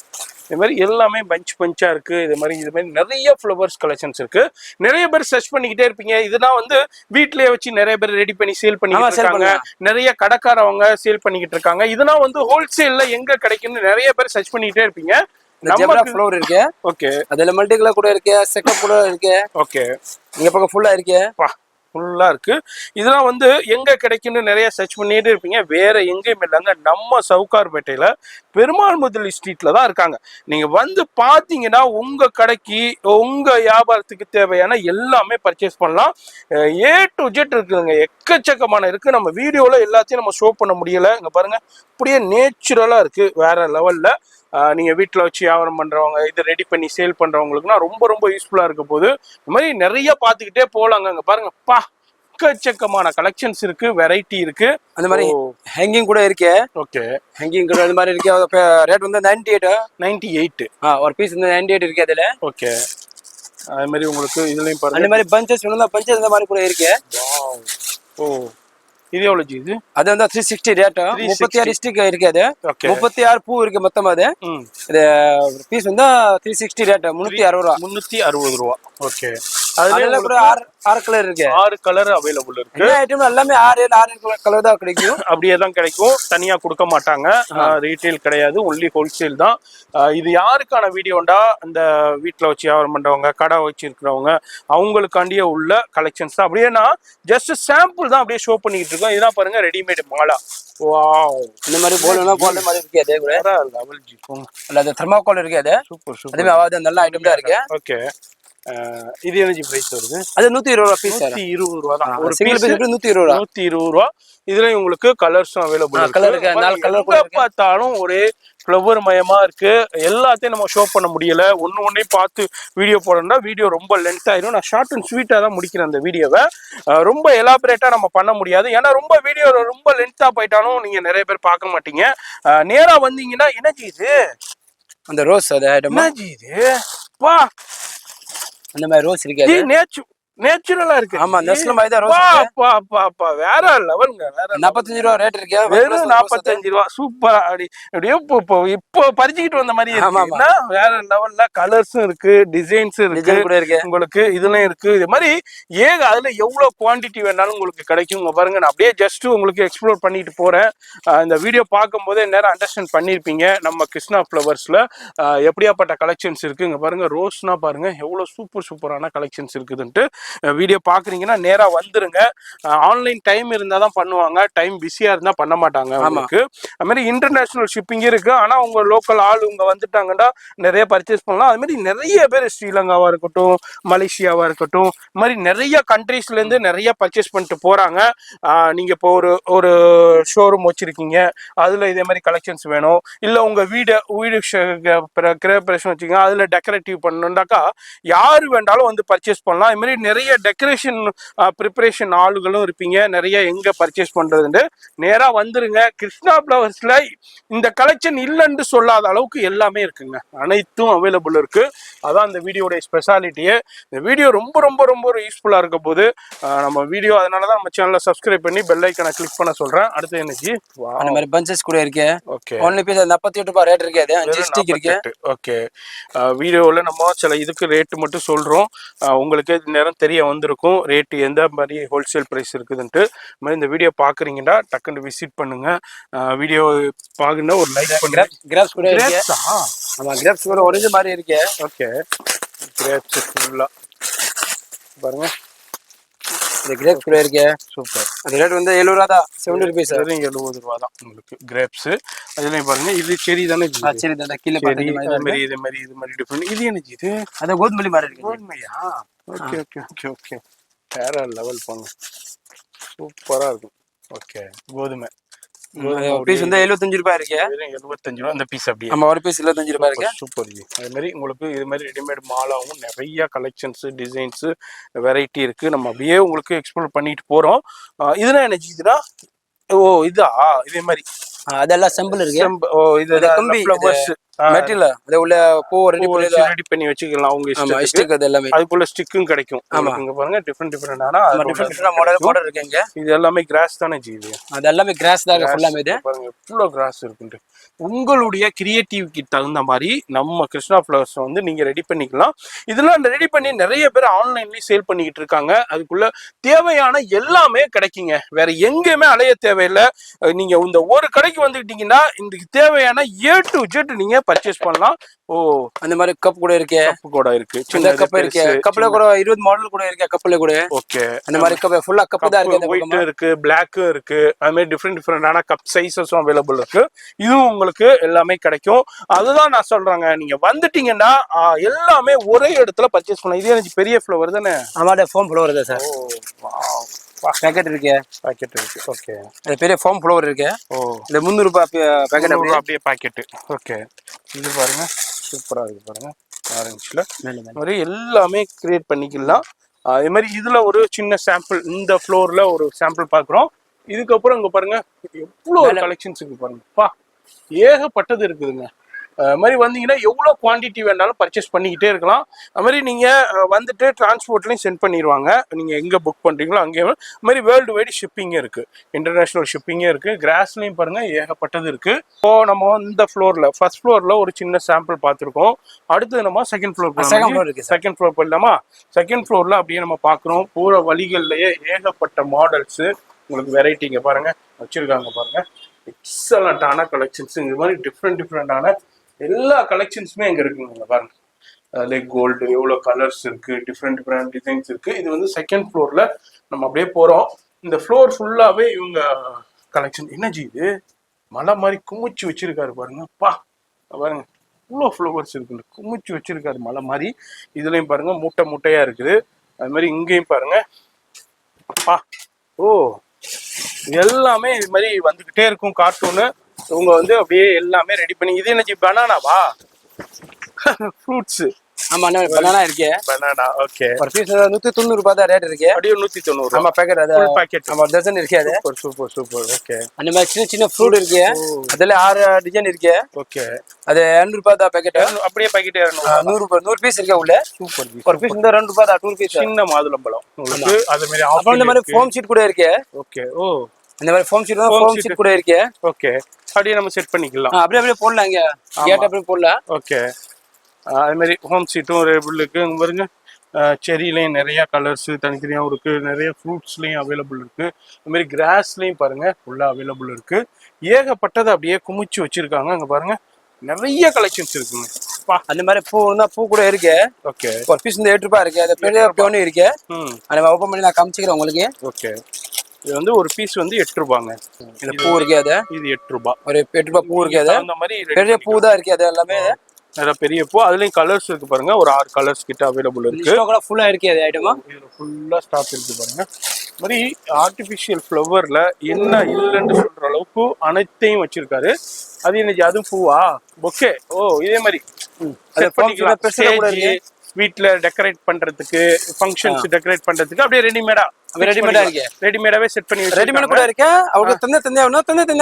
Speaker 2: இது மாதிரி எல்லாமே பஞ்சா இருக்கு. இது மாதிரி நிறைய ஃப்ளவர்ஸ் கலெக்ஷன்ஸ் இருக்கு. நிறைய பேர் சர்ச் பண்ணிக்கிட்டே இருப்பீங்க. இதுதான் வந்து வீட்லயே வச்சு நிறைய பேர் ரெடி பண்ணி சேல் பண்ணிக்கிட்டு இருக்காங்க. நிறைய கடைக்காரவங்க சேல் பண்ணிக்கிட்டு இருக்காங்க. இதெல்லாம் வந்து ஹோல்சேல்ல எங்க கிடைக்கும்னு நிறைய பேர் சர்ச் பண்ணிக்கிட்டே இருப்பீங்க.
Speaker 1: ஜெப்ரா ஃப்ளவர் இருக்கு.
Speaker 2: ஓகே.
Speaker 1: அதுல மல்டி கலர் கூட இருக்கு, செக்கப் கூட இருக்கு.
Speaker 2: ஓகே.
Speaker 1: இங்க பக்கம் ஃபுல்லா இருக்கு.
Speaker 2: ஃபுல்லா இருக்கு. இதெல்லாம் வந்து எங்க கிடைக்கும்னு நிறைய சர்ச் பண்ணிட்டே இருப்பீங்க. வேற எங்கேயும் இல்லைங்க, நம்ம சவுகார்பேட்டையில பெருமாள் முதலி ஸ்ட்ரீட்ல தான் இருக்காங்க. நீங்க வந்து பாத்தீங்கன்னா உங்க கடைக்கு உங்க வியாபாரத்துக்கு தேவையான எல்லாமே பர்ச்சேஸ் பண்ணலாம். A to Z இருக்குங்க, எக்கச்சக்கமான இருக்கு. நம்ம வீடியோல எல்லாத்தையும் நம்ம ஷோ பண்ண முடியல. இங்க பாருங்க அப்படியே நேச்சுரலா இருக்கு, வேற லெவல்ல. நீங்க வீட்டுல வச்சு வியாபாரம் பண்றவங்க இது ரெடி பண்ணி சேல் பண்றவங்களுக்குனா ரொம்ப ரொம்ப யூஸ்ஃபுல்லா இருக்க போது. இந்த மாதிரி நிறைய பாத்துக்கிட்டே போலாங்க. அங்க பாருங்க பா, எக்கச்சக்கமான கலெக்ஷன்ஸ் இருக்கு, வெரைட்டி இருக்கு.
Speaker 1: அந்த மாதிரி ஹேங்கிங் கூட இருக்கு.
Speaker 2: ஓகே,
Speaker 1: ஹேங்கிங் கூட அந்த மாதிரி இருக்கு. ரேட் வந்து 98. ஒரு பீஸ் வந்து 98 இருக்கு அதுல.
Speaker 2: ஓகே, அது மாதிரி உங்களுக்கு இதுலயும் பாருங்க.
Speaker 1: அந்த மாதிரி பஞ்சஸ் வேணும்னா பஞ்சஸ் இந்த மாதிரி கூட இருக்கு.
Speaker 2: ஓ, இது எவ்வளவு ஜி? இது
Speaker 1: அது வந்து 360 ரேட். 36 ஸ்டிக் இருக்கு. அது 36 பூ இருக்கு மொத்தமா. அது இது பீஸ் வந்து 360 ரேட் 360 ரூபா.
Speaker 2: 360 ரூபா. ஓகே,
Speaker 1: அதுல கூட 6 கலர் இருக்கு.
Speaker 2: 6 கலர் அவைலபிள் இருக்கு.
Speaker 1: எல்லா ஐட்டம் எல்லாமே 6 கலர் தான் கிடைக்கும்.
Speaker 2: அப்படியே தான் கிடைக்கும், தனியா கொடுக்க மாட்டாங்க. ரீட்டைல் கிடையாது, ஒன்லி ஹோல்சேல் தான். இது யாருக்கான வீடியோண்டா, இந்த வீட்டுல வச்சு வியாபாரம் பண்றவங்க, கடை வச்சு இருக்கிறவங்க, அவங்களுக்காண்டியே உள்ள கலெக்ஷன்ஸ் தான். அப்படியே நான் ஜஸ்ட் சாம்பிள் தான் அப்படியே ஷோ பண்ணிக்கிட்டு இருக்கோம். இதெல்லாம் பாருங்க, ரெடிமேட் மாலா. வாவ்,
Speaker 1: இந்த மாதிரி போலனா போல மாதிரி இருக்கு. அதே கூட
Speaker 2: லெவல் ஜி போங்க.
Speaker 1: அல்ல அது தெர்மாகோல் இருக்கு. அது
Speaker 2: சூப்பர் சூப்பர்.
Speaker 1: அதுவே அவாது நல்ல ஐட்டம் தான் இருக்கு.
Speaker 2: ஓகே, இது எனர்ஜி பிரைஸ் வருது.
Speaker 1: அது 120 ரூபா பீஸ்.
Speaker 2: 120 ரூபா தான் ஒரு
Speaker 1: சிங்கிள் பீஸ். 120 ரூபா.
Speaker 2: 120 ரூபா. இதுல உங்களுக்கு கலர்ஸும் அவைலபிள் இருக்கு.
Speaker 1: கலர் இருக்கு, 4 கலர் கூட இருக்கு.
Speaker 2: பார்த்தாலும் ஒரே ஃப்ளவர் மயமா இருக்கு. எல்லாத்தையும் நம்ம ஷோ பண்ண முடியல. ஒண்ணே பார்த்து வீடியோ போடணும்னா வீடியோ ரொம்ப லென்த் ஆயிடும். நான் ஷார்ட் அண்ட் ஸ்வீட்டா தான் முடிக்கிறேன் அந்த வீடியோவை. ரொம்ப எலாபரேட்டா நம்ம பண்ண முடியாது. ஏன்னா ரொம்ப வீடியோ ரொம்ப லென்த்தா போயிட்டாலும் நீங்க நிறைய பேர் பார்க்க மாட்டீங்க. நேரா வந்தீங்கன்னா என்னஜி இது?
Speaker 1: அந்த ரோஸ். அது
Speaker 2: என்னஜி இது? வா,
Speaker 1: அந்த மாதிரி ரோஸ் இருக்கு.
Speaker 2: நேச்சுரலா இருக்கு.
Speaker 1: ஆமா, நெஸ்ல மாதிரி தான் ரோஸ்.
Speaker 2: வேற லெவலுங்க. வேற
Speaker 1: 45 ரூபா ரேட் இருக்கு.
Speaker 2: வெறும் 45 ரூபா. சூப்பரா. அப்படியே இப்போ பறிச்சுக்கிட்டு வந்த மாதிரி இருக்கு. வேற லெவல்ல கலர்ஸும் இருக்கு, டிசைன்ஸும் இருக்கு உங்களுக்கு. இதுலயும் இருக்கு. இது மாதிரி அதுல எவ்வளவு குவான்டிட்டி வேணாலும் உங்களுக்கு கிடைக்கும். பாருங்க, நான் அப்படியே ஜஸ்ட் உங்களுக்கு எக்ஸ்ப்ளோர் பண்ணிட்டு போறேன். இந்த வீடியோ பார்க்கும் போதே நேரம் அண்டர்ஸ்டாண்ட் பண்ணிருப்பீங்க நம்ம கிருஷ்ணா ஃப்ளவர்ஸ்ல எப்படியாப்பட்ட கலெக்ஷன்ஸ் இருக்கு. இங்க பாருங்க, ரோஸ்னா பாருங்க எவ்வளவு சூப்பரான கலெக்ஷன்ஸ் இருக்குதுன்ட்டு. வீடியோ பாக்குறீங்கன்னா நேரா வந்துருங்க. ஆன்லைன் டைம் இருந்தா தான் பண்ணுவாங்க, டைம் பிஸியா இருந்தா பண்ண மாட்டாங்க உங்களுக்கு. அது மாதிரி இன்டர்நேஷனல் ஷிப்பிங் இருக்கு. ஆனா உங்க லோக்கல் ஆள் உங்க வந்துட்டாங்கன்னா நிறைய பர்ச்சேஸ் பண்ணலாம். அது மாதிரி நிறைய பேர் ஸ்ரீலங்காவா இருக்கட்டும், மலேசியாவா இருக்கட்டும், இது மாதிரி நிறைய கண்ட்ரீஸ்ல இருந்து நிறைய பர்ச்சேஸ் பண்ணிட்டு போறாங்க. நீங்க இப்போ ஒரு ஷோரூம் வச்சிருக்கீங்க, அதுல இதே மாதிரி கலெக்ஷன்ஸ் வேணும், இல்ல உங்க வீடு கிரேப்ரேஷன் வச்சுக்கோங்க, அதுல டெக்கரேட்டிவ் பண்ணணும்னாக்கா யாரு வேண்டாலும் வந்து பர்ச்சேஸ் பண்ணலாம். இது மாதிரி நிறைய டெக்கரேஷன் ப்ரிப்பரேஷன் ஆளுகளும் இருப்பீங்க. நிறைய எங்க பர்ச்சேஸ் பண்றதுன்னு நேரா வந்துருங்க. கிருஷ்ணா ஃப்ளவர்ஸ்ல இந்த கலெக்ஷன் இல்லைன்னு சொல்லாத அளவுக்கு எல்லாமே இருக்குங்க. அனைத்தும் அவைலபிள் இருக்கு. அதான் இந்த வீடியோட ஸ்பெஷாலிட்டியே. இந்த வீடியோ ரொம்ப ரொம்ப ரொம்ப யூஸ்ஃபுல்லா இருக்க போது நம்ம வீடியோ, அதனாலதான் நம்ம சேனலை சப்ஸ்கிரைப் பண்ணி பெல் ஐக்கனை கிளிக் பண்ண சொல்றேன். அடுத்து என்னஜி?
Speaker 1: அந்த மாதிரி பஞ்சஸ் கூட இருக்கு.
Speaker 2: ஓகே,
Speaker 1: ஒன்லி பீஸ் 48 ரூபாய் ரேட் இருக்கு. அது 5 ஸ்டிக் இருக்கு.
Speaker 2: ஓகே, வீடியோவில் நம்ம சில இதுக்கு ரேட்டு மட்டும் சொல்றோம். உங்களுக்கு நேரம் தெரிய வந்திருக்கும் ரேட்டு எந்த மாதிரி ஹோல்சேல் ப்ரைஸ் இருக்குதுன்ட்டு. இந்த வீடியோ பார்க்குறீங்கன்னா டக்குன்னு விசிட் பண்ணுங்க. வீடியோ பார்க்கணுன்னா ஒரு லைக் பண்ணுங்க.
Speaker 1: கிராப்ஸ் கூட இருக்கு. ஆமா, கிராப்ஸ் கூட ஒரே மாதிரி இருக்கு.
Speaker 2: ஓகே, கிராப்ஸ் ஃபுல்லா பாருங்க.
Speaker 1: இந்த கிரேப்ஸ் கூட இருக்கு.
Speaker 2: சூப்பர்.
Speaker 1: அந்த ரேட் வந்து 70 ரூபா தான். 70 ரூபீஸ்.
Speaker 2: 70 ரூபா தான் உங்களுக்கு கிரேப்ஸ். அதுலயும் பாருங்க, இது செரி தானே?
Speaker 1: செரி தான். கீழே பாத்தீங்க
Speaker 2: இது மாதிரி டிஃபரெண்ட். இது என்ன இது?
Speaker 1: அது கோதுமை மாதிரி இருக்கு.
Speaker 2: கோதுமையா? ஓகே ஓகே ஓகே ஓகே, வேற லெவல் போங்க. சூப்பரா இருக்கும். ஓகே, கோதுமை
Speaker 1: பீஸ் வந்து 75 ரூபாய் இருக்கு.
Speaker 2: 75 ரூபா அந்த பீஸ். அப்படியே
Speaker 1: ஆமா, ஒரு பீஸ் 75 ரூபாய் இருக்கு.
Speaker 2: Super G. அதே மாதிரி உங்களுக்கு இது மாதிரி ரெடிமேட் மாலாவும் நிறைய கலெக்ஷன்ஸ், டிசைன்ஸ், வெரைட்டி இருக்கு. நம்ம அப்படியே உங்களுக்கு எக்ஸ்ப்ளோர் பண்ணிட்டு போறோம். இதெல்லாம் என்ன ஜிதுனா? ஓ, இதா? இதே மாதிரி
Speaker 1: அதெல்லாம் செம்பிள் இருக்கு.
Speaker 2: ஓ, இது கம்பி ஃப்ளவர்ஸ்
Speaker 1: மெட்டீரியல். அது உள்ள பூ ரெடி பண்ணி
Speaker 2: வச்சுக்கலாம் உங்க
Speaker 1: இஷ்டத்துக்கு. அது எல்லாமே
Speaker 2: அதுக்குள்ள ஸ்டிக்கும் கிடைக்கும். இங்க பாருங்க, டிஃபரெண்டான
Speaker 1: மாடல் இருக்கு. இங்க
Speaker 2: இது எல்லாமே கிராஸ் தானே ஜி? இது
Speaker 1: அது எல்லாமே கிராஸ் தான் ஃபுல்லாமே. இது
Speaker 2: பாருங்க எவ்வளவு கிராஸ் இருக்குன்னு. உங்களுடைய கிரியேட்டிவ்க்கு தகுந்த மாதிரி நம்ம கிருஷ்ணா ஃப்ளவர்ஸ் வந்து நீங்க ரெடி பண்ணிக்கலாம். இதெல்லாம் ரெடி பண்ணி நிறைய பேர் ஆன்லைன்லயே சேல் பண்ணிக்கிட்டு இருக்காங்க. அதுக்குள்ள தேவையான எல்லாமே கிடைக்குங்க. வேற எங்கேயுமே அலைய தேவையில்லை. நீங்க இந்த ஒரு கடைக்கு வந்துக்கிட்டீங்கன்னா இந்த தேவையான A to Z நீங்க பர்ச்சேஸ் பண்ணலாம். ஓ, அந்த மாதிரி கப் கூட இருக்கு. கப் கூட இருக்கு. சின்ன கப் இருக்கு. கப்ல கூட 20 மாடல் கூட இருக்கு. கப்ல கூட. ஓகே, அந்த மாதிரி கப் ஃபுல்லா கப் தான் இருக்கு. ஒயிட் இருக்கு, Black இருக்கு. அது மாதிரி டிஃபரெண்டான கப் சைஸஸும் அவைலபிள் இருக்கு. இதுவும் உங்களுக்கு எல்லாமே கிடைக்கும். அதுதான் நான் சொல்றேங்க, நீங்க வந்துட்டீங்கன்னா எல்லாமே ஒரே இடத்துல பர்ச்சேஸ் பண்ணலாம். இது எனக்கு பெரிய ஃப்ளவர் தானே?
Speaker 1: ஆமாடா, ஃபோம் ஃப்ளவர் தான் சார்.
Speaker 2: ஓ வாவ்,
Speaker 1: பேக்கெட் இருக்கு.
Speaker 2: பாக்கெட் இருக்கு. ஓகே.
Speaker 1: அது பெரிய ஃபார்ம் ஃப்ளவர் இருக்கு.
Speaker 2: ஓ,
Speaker 1: இந்த 300 ரூபாய் பேக்கெட்
Speaker 2: அப்படியே பாக்கெட். ஓகே. இது பாருங்க, சூப்பரா இருக்கு பாருங்க. ஆரஞ்சுல மாதிரி எல்லாமே கிரியேட் பண்ணிக்கலாம். அதே மாதிரி இதுல ஒரு சின்ன சாம்பிள், இந்த ஃப்ளோர்ல ஒரு சாம்பிள் பாக்குறோம். இதுக்கப்புறம் இங்க பாருங்க எவ்வளவு கலெக்ஷன்ஸ் இருக்கு பாருங்க. ஏகப்பட்டது இருக்குதுங்க. அது மாதிரி வந்தீங்கன்னா எவ்வளோ குவான்டிட்டி வேணாலும் பர்ச்சேஸ் பண்ணிக்கிட்டே இருக்கலாம். அது மாதிரி நீங்கள் வந்துட்டு டிரான்ஸ்போர்ட்லையும் சென்ட் பண்ணிடுவாங்க. நீங்கள் எங்கே புக் பண்ணுறீங்களோ அங்கேயே. அது மாதிரி வேர்ல்டு வைடு ஷிப்பிங்கே இருக்குது, இன்டர்நேஷ்னல் ஷிப்பிங்கே இருக்குது. கிராஸ்லையும் பாருங்கள் ஏகப்பட்டது இருக்குது. ஸோ நம்ம இந்த ஃப்ளோரில் ஃபர்ஸ்ட் ஃப்ளோரில் ஒரு சின்ன சாம்பிள் பார்த்துருக்கோம். அடுத்து நம்ம செகண்ட் ஃப்ளோர் செகண்ட் ஃப்ளோர் போயிடலாமா? செகண்ட் ஃப்ளோரில் அப்படியே நம்ம பார்க்குறோம். பூரா வழிகள்லையே ஏகப்பட்ட மாடல்ஸு உங்களுக்கு வெரைட்டிங்க பாருங்கள் வச்சுருக்காங்க பாருங்கள். எக்ஸலண்டான கலெக்ஷன்ஸ், இந்த மாதிரி டிஃப்ரெண்டான எல்லா கலெக்ஷன்ஸுமே இங்கே இருக்குங்க பாருங்க. லைக் கோல்டு எவ்வளோ கலர்ஸ் இருக்கு, டிஃப்ரெண்ட் டிசைன்ஸ் இருக்கு. இது வந்து செகண்ட் ஃப்ளோர்ல நம்ம அப்படியே போறோம். இந்த ஃப்ளோர் ஃபுல்லாவே இவங்க கலெக்ஷன். என்னஜி இது மலை மாதிரி குமிச்சு வச்சிருக்காரு பாருங்க. பாருங்க இவ்வளோ ஃப்ளவர்ஸ் இருக்கு, குமிச்சு வச்சிருக்காரு மலை மாதிரி. இதுலயும் பாருங்க மூட்டையா இருக்குது. அது மாதிரி இங்கேயும் பாருங்க. ஓ, எல்லாமே இது மாதிரி வந்துகிட்டே இருக்கும் கார்ட்டூனு. இவங்க வந்து அப்படியே எல்லாமே ரெடி பண்ணி. இது என்ன பனானாவா? ஃப்ரூட்ஸ்.
Speaker 1: ஆமா, பனானா இருக்கு.
Speaker 2: பனானா. ஓகே.
Speaker 1: ஒரு பீஸ் 190 ரூபாய் தான் ரேட் இருக்கு.
Speaker 2: அப்படியே 190.
Speaker 1: ஆமா, பேக்கெட். அது
Speaker 2: ஃபுல் பேக்கெட்.
Speaker 1: ஆமா, டஜன் இருக்கு. அது
Speaker 2: சூப்பர். ஓகே.
Speaker 1: அந்த மாதிரி சின்ன ஃப்ரூட் இருக்கு. அதுல 6 டிசைன் இருக்கு.
Speaker 2: ஓகே.
Speaker 1: அது 200 ரூபாய் தான் பேக்கெட்.
Speaker 2: அப்படியே பேக்கெட்
Speaker 1: 100 பீஸ் இருக்கு உள்ள.
Speaker 2: சூப்பர்.
Speaker 1: ஒரு பீஸ் இந்த 2 ரூபாய் தான், 2 பீஸ்.
Speaker 2: சின்ன மாதுளம்பழம் உங்களுக்கு. அது மாதிரி
Speaker 1: அப்புறம் இந்த மாதிரி ஃபோம் ஷீட் கூட இருக்கு.
Speaker 2: ஓகே. ஓ,
Speaker 1: இந்த மாதிரி ஃபோம் ஷீட் கூட இருக்கு.
Speaker 2: ஓகே. அப்படியே நம்ம செட் பண்ணிக்கலாம்.
Speaker 1: அப்படியே போடலாம். இங்க கேட் அப்படியே போடலாம்.
Speaker 2: ஓகே. அது மாதிரி ஹோம் சீட்டும் அவைலபிள் இருக்கு. இங்க பாருங்க, செரிலையும் நிறைய கலர்ஸ் தனித்தனியாகவும் இருக்கு. நிறைய ஃப்ரூட்ஸ்லையும் அவைலபிள் இருக்கு. அது மாதிரி கிராஸ்லையும் பாருங்க ஃபுல்லா அவைலபிள் இருக்கு. ஏகப்பட்டதை அப்படியே குமிச்சு வச்சிருக்காங்க. அங்க பாருங்க நிறைய கலெக்ஷன்ஸ் இருக்குங்க.
Speaker 1: அந்த மாதிரி பூ கூட இருக்கு.
Speaker 2: ஓகே.
Speaker 1: ஒரு பீஸ் இந்த 8 ரூபாய் இருக்கு. அது பெரிய பியோனு இருக்கு. அதை ஓப்பன் பண்ணி நான் காமிச்சிக்கிறேன் உங்களுக்கு.
Speaker 2: ஓகே. இது வந்து ஒரு பீஸ் வந்து 8 ரூபாங்க.
Speaker 1: இந்த பூ இருக்கு. அது
Speaker 2: இது 8 ரூபாய்.
Speaker 1: ஒரு 8 ரூபாய் பூ இருக்கு. அது அந்த மாதிரி பெரிய பூ தான் இருக்கு. அது எல்லாமே
Speaker 2: நிறைய பெரிய பூ. அதுலயும் கலர்ஸ் இருக்கு பாருங்க. ஒரு 6 கலர்ஸ் கிட்ட அவைலபிள் இருக்கு.
Speaker 1: ஸ்டாக் ஃபுல்லா இருக்கு. அது ஐட்டமா
Speaker 2: இதுல ஃபுல்லா ஸ்டாக் இருக்கு பாருங்க. மாதிரி ஆர்டிபிஷியல் ஃப்ளவர்ல என்ன இல்லைன்னு சொல்ற அளவுக்கு அனைத்தையும் வச்சிருக்காரு. அது என்னது, அது பூவா? பொக்கே. ஓ, இதே மாதிரி வீட்டுல டெக்கரேட் பண்றதுக்கு, ஃபங்க்ஷன்ஸ் டெக்கரேட் பண்றதுக்கு அப்படியே ரெடிமேடாவே செட் பண்ணி
Speaker 1: ரெடிமேட் கூட இருக்கு. அவங்களுக்கு தனியா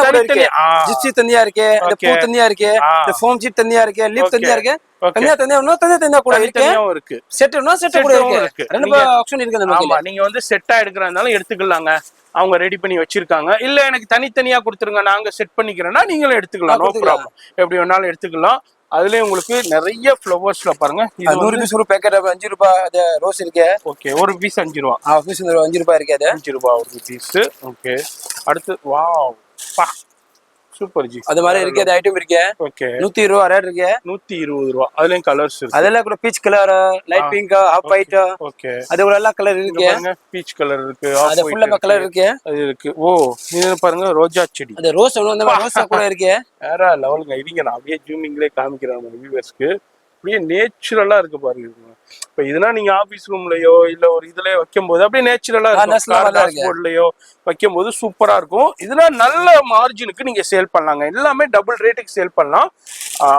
Speaker 1: கூட இருக்கு. ஜிப்சி தனியா இருக்கு, இந்த பூ தனியா இருக்கு, இந்த ஃபோம் ஷீட் தனியா இருக்கு, லீஃப் தனியா இருக்கு. தனியா கூட இருக்கு. செட் கூட இருக்கு. ரெண்டு ஆப்ஷன் இருக்கு.
Speaker 2: ஆமா, நீங்க வந்து செட்டா எடுக்கறதுனால எடுத்துக்கலாங்க. அவங்க ரெடி பண்ணி வச்சிருக்காங்க. இல்ல எனக்கு தனித்தனியா கொடுத்துருங்க, நாங்க செட் பண்ணிக்கிறோம்னா நீங்களும் எடுத்துக்கலாம். நோ ப்ராப்ளம், எப்படி வேணாலும் எடுத்துக்கலாம். அதுலயே உங்களுக்கு நிறைய ஃப்ளவர்ஸ்ல பாருங்க.
Speaker 1: 100 பீஸ் ஒரு பேக்கெட் 5 ரூபாய். அது ரோஸ் இருக்கு.
Speaker 2: ஓகே. ஒரு பீஸ் 5 ரூபாய்.
Speaker 1: பீஸ் 5 ரூபாய் இருக்கு. அது
Speaker 2: 5 ரூபாய் ஒரு பீஸ். ஓகே. அடுத்து வாவ், சூப்பர் ஜி.
Speaker 1: அது மாதிரி இருக்கு. அது ஐட்டம் இருக்கு.
Speaker 2: ஓகே.
Speaker 1: 120 ரூபாய் ரேட் இருக்கு.
Speaker 2: 120 ரூபாய். அதுலயும் கலர்ஸ் இருக்கு.
Speaker 1: அதெல்லாம் கூட peach colour, light pink, off white.
Speaker 2: Okay.
Speaker 1: அது கூட எல்லா கலர் இருக்கு.
Speaker 2: பாருங்க, பீச் கலர் இருக்கு, ஆஃப் ஒயிட்.
Speaker 1: அது ஃபுல்லா கலர் இருக்கு.
Speaker 2: அது இருக்கு. ஓ, இது பாருங்க ரோஜா செடி.
Speaker 1: அது ரோஸ் அந்த மாதிரி ரோஸா கூட இருக்கு.
Speaker 2: வேற லெவலுங்க. இதுங்க நான் அப்படியே ஜூமிங்லயே காமிக்கிறேன் நம்ம வியூவர்ஸ்க்கு. அப்படியே நேச்சுரலா இருக்கு பாருங்க. இப்ப இதுனா நீங்க ஆபீஸ் ரூம்லயோ இல்ல ஒரு இதுல வைக்கும் போது அப்படியே நேச்சுரலா இருக்கும். வைக்கும் போது சூப்பரா இருக்கும். இதுனா நல்ல மார்ஜினுக்கு நீங்க சேல் பண்ணலாங்க. எல்லாமே டபுள் ரேட்டுக்கு சேல் பண்ணலாம்.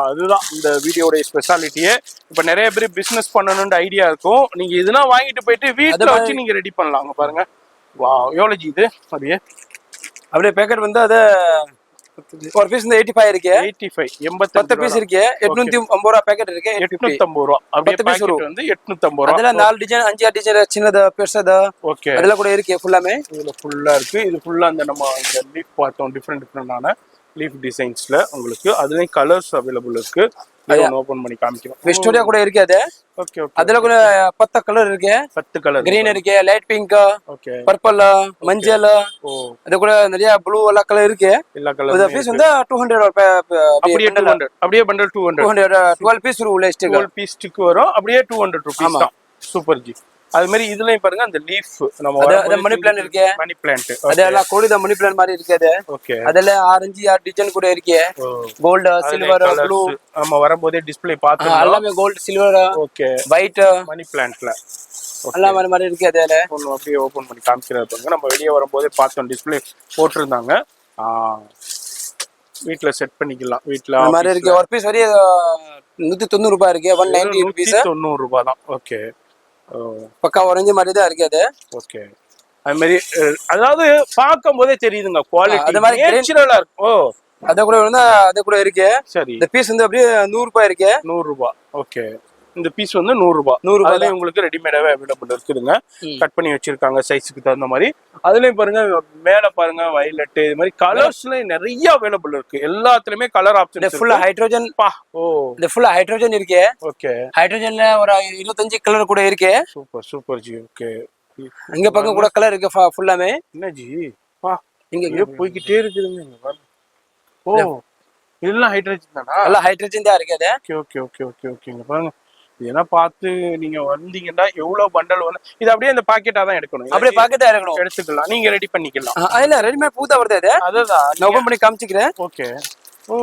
Speaker 2: அதுதான் இந்த வீடியோட ஸ்பெஷாலிட்டியே. இப்ப நிறைய பேர் பிசினஸ் பண்ணணும்னு ஐடியா இருக்கும். நீங்க இதுனா வாங்கிட்டு போயிட்டு வீட்டுல வச்சு நீங்க ரெடி பண்ணலாங்க. பாருங்க, வா எவ்வளவு ஜி இது.
Speaker 1: அப்படியே பேக்கெட் வந்து அது ஒரு பீஸ் 85 இருக்கு.
Speaker 2: 85 10
Speaker 1: பீஸ் இருக்கு. 850 ரூபாய் பேக்கெட் இருக்கு.
Speaker 2: 850 ரூபாய். அப்படியே பேக்கெட் வந்து 850 ரூபாய்.
Speaker 1: அதுல 4 டிசைன் 5 டிசைன் சின்னது பெருசது.
Speaker 2: ஓகே.
Speaker 1: அதெல்லாம் கூட இருக்கு. ஃபுல்லாமே
Speaker 2: இதுல ஃபுல்லா இருக்கு. இது ஃபுல்லா அந்த நம்ம இந்த லீஃப் பார்த்தோம், டிஃபரெண்டான லீஃப் டிசைன்ஸ்ல உங்களுக்கு. அதுலயும் கலர்ஸ் அவைலபிள் இருக்கு. ஓபன் பண்ணி காமிக்கிறோம்.
Speaker 1: வெஸ்டோரியா கூட இருக்கு. அது ஓகே. அதுல கூட 10 கலர் இருக்கு. 10 கலர். கிரீன் இருக்கு, லைட் பிங்க், ஓகே, பர்பிள், மஞ்சள். ஓ, அது கூட நிறைய ப்ளூ எல்லா கலர் இருக்கு. எல்லா கலர். இந்த பீஸ் வந்து 200
Speaker 2: அப்படியே 200. அப்படியே பண்டல் 200.
Speaker 1: 12 பீஸ் உள்ள ஸ்டிக்.
Speaker 2: 12 பீஸ் ஸ்டிக் வரும். அப்படியே 200 ரூபீஸ் தான். Super G. அது மாதிரி இதுலயும் பாருங்க அந்த லீஃப் நம்ம
Speaker 1: மணி பிளான்ட் இருக்கு.
Speaker 2: Money plant.
Speaker 1: அதெல்லாம் கோடித மணி பிளான்ட் மாதிரி இருக்கு. அது
Speaker 2: ஓகே.
Speaker 1: அதெல்ல ஆரஞ்சு 6 டிசைன் கூட இருக்கு. Gold, silver, blue.
Speaker 2: நம்ம வரும்போதே டிஸ்ப்ளே பார்த்தோம்.
Speaker 1: எல்லாமே gold, silver,
Speaker 2: okay,
Speaker 1: white,
Speaker 2: money பிளான்ட்ல.
Speaker 1: எல்லா மாதிரி மாதிரி இருக்கு அதுல.
Speaker 2: ஒன்று அப்படியே ஓப்பன் பண்ணி காமிக்கிறது பாருங்க. நம்ம வெளியே வரும்போதே பார்த்தோம், டிஸ்பிளே போட்டிருந்தாங்க. வீட்டில் செட் பண்ணிக்கலாம். வீட்டில்
Speaker 1: அந்த மாதிரி இருக்கு. ஒரு பீஸ் வரையும் 190 ரூபாய் இருக்கு. 190 ருபீஸ்.
Speaker 2: 190 ரூபாய் தான். ஓகே,
Speaker 1: பக்கா ஒரேஞ்சு மாதிரி தான் இருக்கு அது.
Speaker 2: ஓகே, அது மாதிரி அதாவது பார்க்கும் போதே தெரியுதுங்க குவாலிட்டி.
Speaker 1: அது மாதிரி
Speaker 2: நேச்சுரலா இருக்கும். ஓ,
Speaker 1: அத கூட வந்து அது கூட இருக்கு.
Speaker 2: சரி,
Speaker 1: இந்த பீஸ் வந்து அப்படியே 100 ரூபாய் இருக்கு.
Speaker 2: 100 ரூபாய். ஓகே, இந்த பீஸ் வந்து 100 ரூபாய்.
Speaker 1: 100 ரூபாய்
Speaker 2: உங்களுக்கு ரெடிமேடாவே அவைலபிள் இருக்குதுங்க. கட் பண்ணி வச்சிருக்காங்க சைஸுக்கு தகுந்த மாதிரி. அதுலயும் பாருங்க, மேல பாருங்க வயலட், இது மாதிரி கலர்ஸ்ல நிறைய அவைலபிள் இருக்கு. எல்லாத்துலயுமே கலர் ஆப்ஷன்.
Speaker 1: ஃபுல்லா ஹைட்ரோஜன். ஓ, இந்த ஃபுல்லா ஹைட்ரோஜன் இருக்கு.
Speaker 2: ஓகே,
Speaker 1: ஹைட்ரோஜன்ல ஒரு 25 கலர் கூட இருக்கு.
Speaker 2: Super super ji. ஓகே,
Speaker 1: இங்க பக்கம் கூட கலர் இருக்கு ஃபுல்லாமே.
Speaker 2: என்ன ஜி, பா இங்க போய்கிட்டே இருக்குதுங்க. இங்க பாருங்க. ஓ, இதெல்லாம் ஹைட்ரோஜன் தானா?
Speaker 1: எல்லாம் ஹைட்ரோஜன் தான் இருக்கு அது.
Speaker 2: Okay okay okay okay okay. இங்க பாருங்க, இதெல்லாம் பார்த்து நீங்க வந்தீங்கன்னா எவ்வளவு பண்டல் வந்து இது அப்படியே அந்த பாக்கெட்டா தான் எடுக்கணும்.
Speaker 1: அப்படியே பாக்கெட்டா எடுக்கணும்.
Speaker 2: எடுத்துக்கலாம், நீங்க ரெடி பண்ணிக்கலாம்.
Speaker 1: இல்ல ரெடிமேட் பூ தான் வருது அது.
Speaker 2: அதுதான்
Speaker 1: நான் ஓபன் பண்ணி காமிச்சிக்கிறேன்.
Speaker 2: ஓகே. ஓ,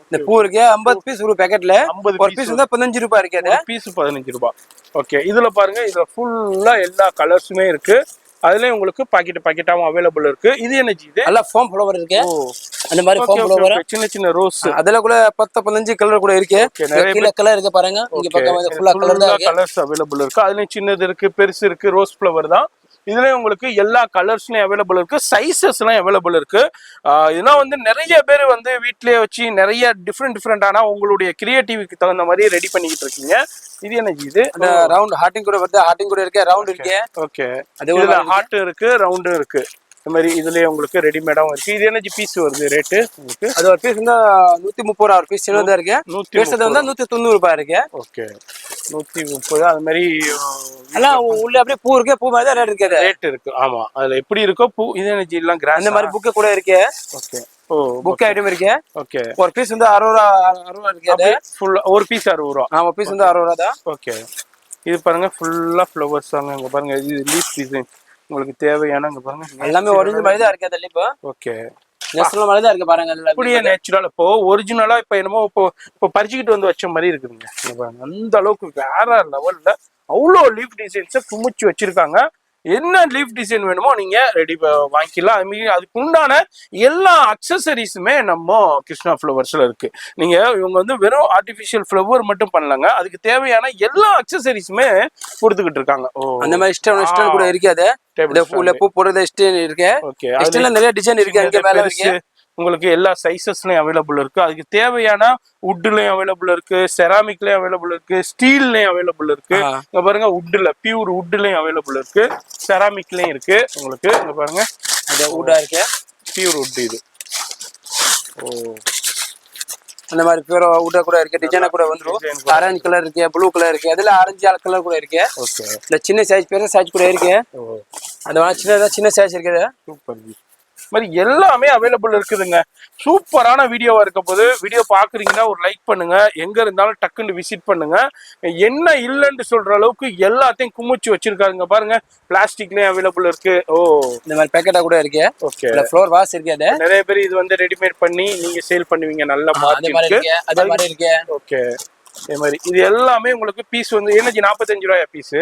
Speaker 1: இந்த பூ இருக்கு 50 பீஸ் ஒரு பாக்கெட்ல.
Speaker 2: 50
Speaker 1: ஒரு பீஸ் வந்து 15 ரூபாய் இருக்கு அது.
Speaker 2: பீஸ் 15 ரூபாய். ஓகே, இதுல பாருங்க, இதுல ஃபுல்லா எல்லா கலர்ஸுமே இருக்கு. அதுல உங்களுக்கு பாக்கெட்டாவும் அவைலபிள் இருக்கு. இது என்ன ஜி? இது
Speaker 1: எல்லாம் ஃபோம் ஃப்ளவர் இருக்கு. அந்த மாதிரி ஃபோம் ஃப்ளவர்,
Speaker 2: சின்ன சின்ன ரோஸ்,
Speaker 1: அதுல கூட 10-15 கலர் கூட இருக்கு. கீழ கலர் இருக்கு பாருங்க. இங்க பக்கம் வந்து ஃபுல்லா கலர் தான் இருக்கு.
Speaker 2: கலர்ஸ் அவைலபிள் இருக்கு. அதுல சின்னது இருக்கு, பெருசு இருக்கு. ரோஸ் ஃப்ளவர் தான். இதுல உங்களுக்கு எல்லா கலர்ஸ்லயும் அவைலபிள் இருக்கு. சைசஸ் எல்லாம் அவைலபிள் இருக்கு. இதெல்லாம் வந்து நிறைய பேர் வந்து வீட்லயே வச்சு நிறைய டிஃப்ரெண்டான உங்களுடைய கிரியேட்டிவிக்கு தகுந்த மாதிரி ரெடி பண்ணிக்கிட்டு இருக்கீங்க. இது என்ன ஜி? இது
Speaker 1: அந்த ரவுண்ட் ஹார்ட்டிங் கூட வருது. ஹார்ட்டிங் கூட இருக்கு, ரவுண்ட் இருக்கு.
Speaker 2: ஓகே, அதுல ஹார்ட் இருக்கு, ரவுண்ட் இருக்கு. இந்த மாதிரி இதுலயே உங்களுக்கு ரெடிமேடாவும் இருக்கு. இது என்ன ஜி பீஸ் வருது ரேட்டு உங்களுக்கு? அது
Speaker 1: ஒரு பீஸ் வந்து 130 ரூபாய். ஒரு பீஸ் சின்னதா இருக்கு. பெருசது வந்து 190 ரூபாய் இருக்கு.
Speaker 2: ஓகே, 130. அது மாதிரி
Speaker 1: எல்லாம் உள்ள அப்படியே பூ இருக்கு. பூ மாதிரி தான் ரேட் இருக்கு.
Speaker 2: ரேட் இருக்கு. ஆமா, அதுல எப்படி இருக்கோ பூ. இது என்ன ஜி? எல்லாம் கிராஸ்.
Speaker 1: இந்த மாதிரி புக்கு கூட இருக்கு.
Speaker 2: ஓகே. ஓ,
Speaker 1: புக் ஐட்டம் இருக்கு.
Speaker 2: ஓகே,
Speaker 1: ஒரு பீஸ் வந்து 60 ரூபாய் இருக்கு. அது
Speaker 2: ஃபுல் ஒரு பீஸ் 60 ரூபாய்.
Speaker 1: ஆமா, பீஸ் வந்து 60 ரூபாய் தான்.
Speaker 2: ஓகே, இது பாருங்க ஃபுல்லா ஃப்ளவர்ஸ் தாங்க. இங்க பாருங்க, இது லீஃப் டிசைன் உங்களுக்கு தேவையான. இங்க பாருங்க
Speaker 1: எல்லாமே ஒரிஜினல் மாதிரி தான் இருக்கு அந்த லீஃப்.
Speaker 2: ஓகே,
Speaker 1: நேச்சுரல் மாதிரி தான் இருக்கு பாருங்க.
Speaker 2: அப்படியே நேச்சுரல். இப்போ ஒரிஜினலா இப்போ என்னமோ இப்போ பறிச்சுக்கிட்டு வந்து வச்ச மாதிரி இருக்குதுங்க. இங்க பாருங்க, அந்த அளவுக்கு வேற லெவல்ல அவ்வளோ லீஃப் டிசைன்ஸை குமிச்சு வச்சிருக்காங்க. என்ன லீஃப் டிசைன் வேணுமோ நீங்க ரெடி வாங்கிக்கலாம். அதுக்கு உண்டான எல்லா அக்சசரிஸுமே நம்ம கிருஷ்ணா ஃப்ளவர்ஸ்ல இருக்கு. நீங்க இவங்க வந்து வெறும் ஆர்டிபிஷியல் ஃப்ளவர் மட்டும் பண்ணலங்க, அதுக்கு தேவையான எல்லா அக்சசரிஸுமே கொடுத்துக்கிட்டு இருக்காங்க.
Speaker 1: அந்த மாதிரி ஸ்டோன் கூட இருக்காது. பூ போடுறது ஸ்டோன் இருக்கு.
Speaker 2: ஓகே,
Speaker 1: ஸ்டோன்ல நிறைய டிசைன் இருக்கு. அங்க மேல இருக்கு.
Speaker 2: உங்களுக்கு எல்லா சைசஸ்லயும் அவைலபிள் இருக்கு. அதுக்கு தேவையான வுட்லயும் அவைலபிள் இருக்கு, செராமிக்லயும் அவைலபிள் இருக்கு, ஸ்டீல்லயும் அவைலபிள் இருக்கு. இங்க பாருங்க, வுட்ல பியூர் வுட்லயும் அவைலபிள் இருக்கு, செராமிக்லயும் இருக்கு. உங்களுக்கு இங்க பாருங்க,
Speaker 1: அது வுட்டா இருக்கு,
Speaker 2: பியூர் வுட் இது. ஓ,
Speaker 1: அந்த மாதிரி பியூர் வுட்டா கூட இருக்கு. டிசைனா கூட வந்துரும். ஆரஞ்சு கலர் இருக்கு, ப்ளூ கலர் இருக்கு, அதுல ஆரஞ்சு கலர் கூட இருக்கு.
Speaker 2: ஓகே,
Speaker 1: இல்ல சின்ன சைஸ் பெரிய சைஸ் கூட இருக்கு.
Speaker 2: ஓ,
Speaker 1: அது சின்ன சைஸ் இருக்குது.
Speaker 2: சூப்பர். மாதிரி எல்லாமே அவைலபிள் இருக்குதுங்க. சூப்பரான வீடியோவா இருக்க போது. வீடியோ பாக்குறீங்கன்னா ஒரு லைக் பண்ணுங்க. எங்க இருந்தாலும் டக்குன்னு விசிட் பண்ணுங்க. என்ன இல்லைன்னு சொல்ற அளவுக்கு எல்லாத்தையும் குமிச்சு வச்சிருக்காருங்க பாருங்க. பிளாஸ்டிக்லயும் அவைலபிள் இருக்கு. ஓ, இந்த
Speaker 1: மாதிரி பேக்கெட்டா கூட இருக்கு.
Speaker 2: ஓகே,
Speaker 1: ஃப்ளோர் வாஸ் இருக்கு. அது
Speaker 2: நிறைய பேர் இது வந்து ரெடிமேட் பண்ணி நீங்க சேல் பண்ணுவீங்க. நல்ல மார்க்கெட் இருக்கு.
Speaker 1: அதே மாதிரி இருக்கு.
Speaker 2: ஓகே, இதே மாதிரி இது எல்லாமே உங்களுக்கு பீஸ் வந்து என்ன 45 ரூபாயா பீஸ்?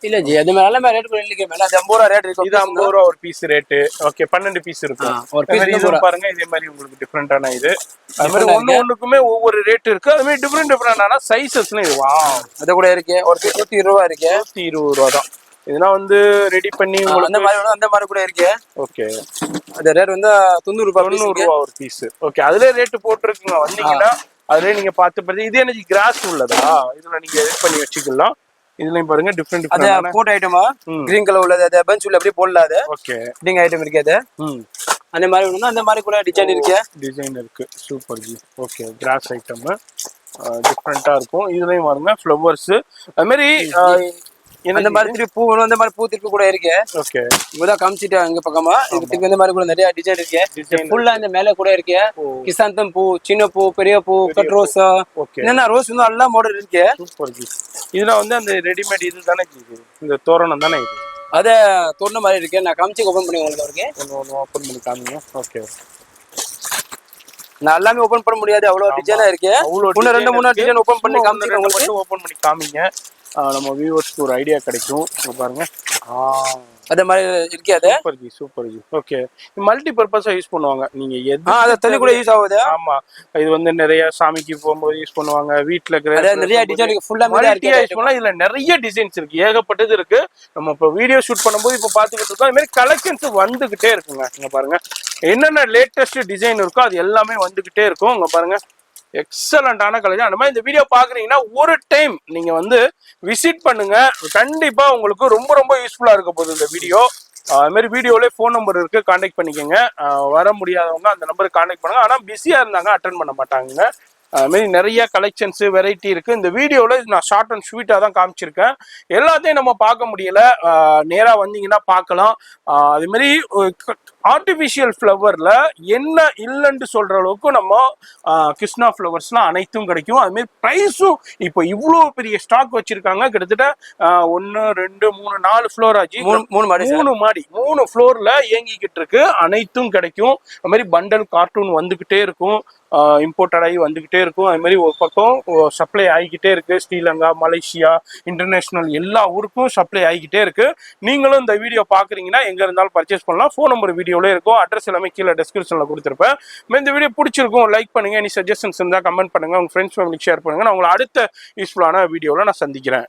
Speaker 1: இல்ல ஜி, அது மேல ரேட் கூட இல்லைங்க. மேல 50 ரூபாய் ரேட் இருக்கு.
Speaker 2: இது 50 ரூபாய் ஒரு பீஸ் ரேட். ஓகே, 12 பீஸ் இருக்கும். ஒரு பீஸ் இது பாருங்க. இதே மாதிரி உங்களுக்கு டிஃபரெண்டான இது. அது மாதிரி ஒண்ணுக்குமே ஒவ்வொரு ரேட் இருக்கு. அது மாதிரி டிஃபரெண்டான சைஸஸ்ல இது. வாவ், அது கூட இருக்கு. ஒரு பீஸ் 120 ரூபாய் இருக்கு. 120 ரூபாய் தான். இதெல்லாம் வந்து ரெடி பண்ணி உங்களுக்கு அந்த மாதிரி கூட இருக்கு. ஓகே, அது ரேட் வந்து 90 ரூபாய் ஒரு பீஸ். ஓகே, அதுல ரேட் போட்டுருக்குங்க. வந்தீங்கன்னா அதுலயே நீங்க பார்த்து இது எனக்கு கிராஸ் உள்ளதா? இதுல நீங்க எடிட் பண்ணி வச்சுக்கலாம். இதுலயும் பாருங்க டிஃபரெண்ட்
Speaker 1: போட் ஐட்டமா கிரீன் கலர் உள்ளது. அது பெஞ்ச் உள்ள அப்படியே போடல. அது
Speaker 2: ஓகே,
Speaker 1: டிங் ஐட்டம் இருக்கு. அது அந்த மாதிரி வேணும்னா அந்த மாதிரி கூட டிசைன் இருக்கு.
Speaker 2: டிசைன் இருக்கு. Super ji. Okay, cross item டிஃபரெண்டா இருக்கும். இதுலயும் பாருங்க ஃப்ளவர்ஸ். அது மாதிரி
Speaker 1: அந்த மாதிரி திருப்பி பூ வேணும். அந்த மாதிரி பூ திருப்பி கூட இருக்கு.
Speaker 2: ஓகே,
Speaker 1: இப்பதான் காமிச்சிட்டு அங்க பக்கமா திருப்பி இந்த மாதிரி கூட நிறைய டிசைன் இருக்கு. ஃபுல்லா இந்த மேல கூட இருக்கு. கிசாந்தம் பூ, சின்ன பூ, பெரிய பூ, கட் ரோஸ். என்னன்னா ரோஸ் வந்து எல்லா மாடல் இருக்கு.
Speaker 2: Super G. இதுல வந்து அந்த ரெடிமேட் இது தானே இந்த தோரணம் தானே இது?
Speaker 1: அத தோரண மாதிரி இருக்கு. நான் காமிச்சு ஓபன் பண்ணி உங்களுக்கு
Speaker 2: ஒன்னு ஓபன் பண்ணி காமிங்க. ஓகே,
Speaker 1: நான் எல்லாமே ஓபன் பண்ண முடியாது. அவ்வளவு டிசைனா இருக்கு. இன்னும் 2-3 டிசைன் ஓபன் பண்ணி காமிச்சு உங்களுக்கு
Speaker 2: ஓபன் பண்ணி காமிங்க. நம்ம வியூவர்ஸ்க்கு ஒரு ஐடியா கிடைக்கும். இங்க பாருங்க.
Speaker 1: அதே மாதிரி இருக்கே அது.
Speaker 2: சூப்பர் ஜி. ஓகே. மல்டி பர்பஸா யூஸ் பண்ணுவாங்க. நீங்க எது
Speaker 1: அது தண்ணி கூட யூஸ் ஆகுது.
Speaker 2: ஆமா. இது வந்து நிறைய சாமிக்கு போகும்போது யூஸ் பண்ணுவாங்க. வீட்ல இருக்கிற
Speaker 1: நிறைய டிசைன் ஃபுல்லா
Speaker 2: மல்டியா யூஸ் பண்ணலாம். இதுல நிறைய டிசைன்ஸ் இருக்கு. ஏகப்பட்டது இருக்கு. நம்ம இப்ப வீடியோ ஷூட் பண்ணும்போது இப்ப பாத்துக்கிட்டு இருக்கோம். இந்த மாதிரி கலெக்ஷன்ஸ் வந்துகிட்டே இருக்குங்க. இங்க பாருங்க. என்னென்ன லேட்டஸ்ட் டிசைன் இருக்கோ அது எல்லாமே வந்துகிட்டே இருக்கும். இங்க பாருங்க. எக்ஸலண்டான கலெக்ஷன். அந்த மாதிரி இந்த வீடியோ பாக்குறீங்கன்னா ஒரு டைம் நீங்க வந்து விசிட் பண்ணுங்க. கண்டிப்பா உங்களுக்கு ரொம்ப ரொம்ப யூஸ்ஃபுல்லா இருக்க போகுது இந்த வீடியோ. அது மாதிரி வீடியோலேயே ஃபோன் நம்பர் இருக்கு, கான்டாக்ட் பண்ணிக்கோங்க. வர முடியாதவங்க அந்த நம்பருக்கு கான்டாக்ட் பண்ணுங்க. ஆனால் பிஸியா இருந்தாங்க அட்டன் பண்ண மாட்டாங்க. அது மாதிரி நிறைய கலெக்ஷன்ஸ் வெரைட்டி இருக்கு. இந்த வீடியோவில் நான் ஷார்ட் அண்ட் ஸ்வீட்டாக தான் காமிச்சிருக்கேன். எல்லாத்தையும் நம்ம பார்க்க முடியல. நேராக வந்தீங்கன்னா பார்க்கலாம். அது மாதிரி ஆர்டிஃபிஷியல் ஃப்ளவர்ல என்ன இல்லைன்னு சொல்ற அளவுக்கு நம்ம கிருஷ்ணா ஃப்ளவர்ஸ்லாம் அனைத்தும் கிடைக்கும். அது மாதிரி ப்ரைஸும் இப்போ இவ்வளோ பெரிய ஸ்டாக் வச்சிருக்காங்க. கிட்டத்தட்ட 1 2 3 4 ஃப்ளோர் ஆச்சு. 3 ஃப்ளோர்ல இயங்கிக்கிட்டு இருக்கு. அனைத்தும் கிடைக்கும். அது மாதிரி பண்டல் கார்ட்டூன் வந்துகிட்டே இருக்கும். இம்போர்ட்டட் ஆகி வந்துகிட்டே இருக்கும். அது மாதிரி ஒரு பக்கம் சப்ளை ஆகிக்கிட்டே இருக்கு. ஸ்ரீலங்கா, மலேசியா, இன்டர்நேஷனல் எல்லா ஊருக்கும் சப்ளை ஆகிக்கிட்டே இருக்கு. நீங்களும் இந்த வீடியோ பாக்குறீங்கன்னா எங்க இருந்தாலும் பர்ச்சேஸ் பண்ணலாம். ஃபோன் நம்பர் வீடியோல இருக்கும். அட்ரஸ் எல்லாமே கீழே டிஸ்கிரிப்ஷன்ல கொடுத்துருப்பேன். இந்த வீடியோ பிடிச்சிருக்கும் லைக் பண்ணுங்க. எனி சஜஷன்ஸ் இருந்தால் கமெண்ட் பண்ணுங்க. உங்க ஃப்ரெண்ட்ஸ் ஃபேமிலிக்கு ஷேர் பண்ணுங்க. நான் உங்களை அடுத்த யூஸ்ஃபுல்லான வீடியோவில் நான் சந்திக்கிறேன்.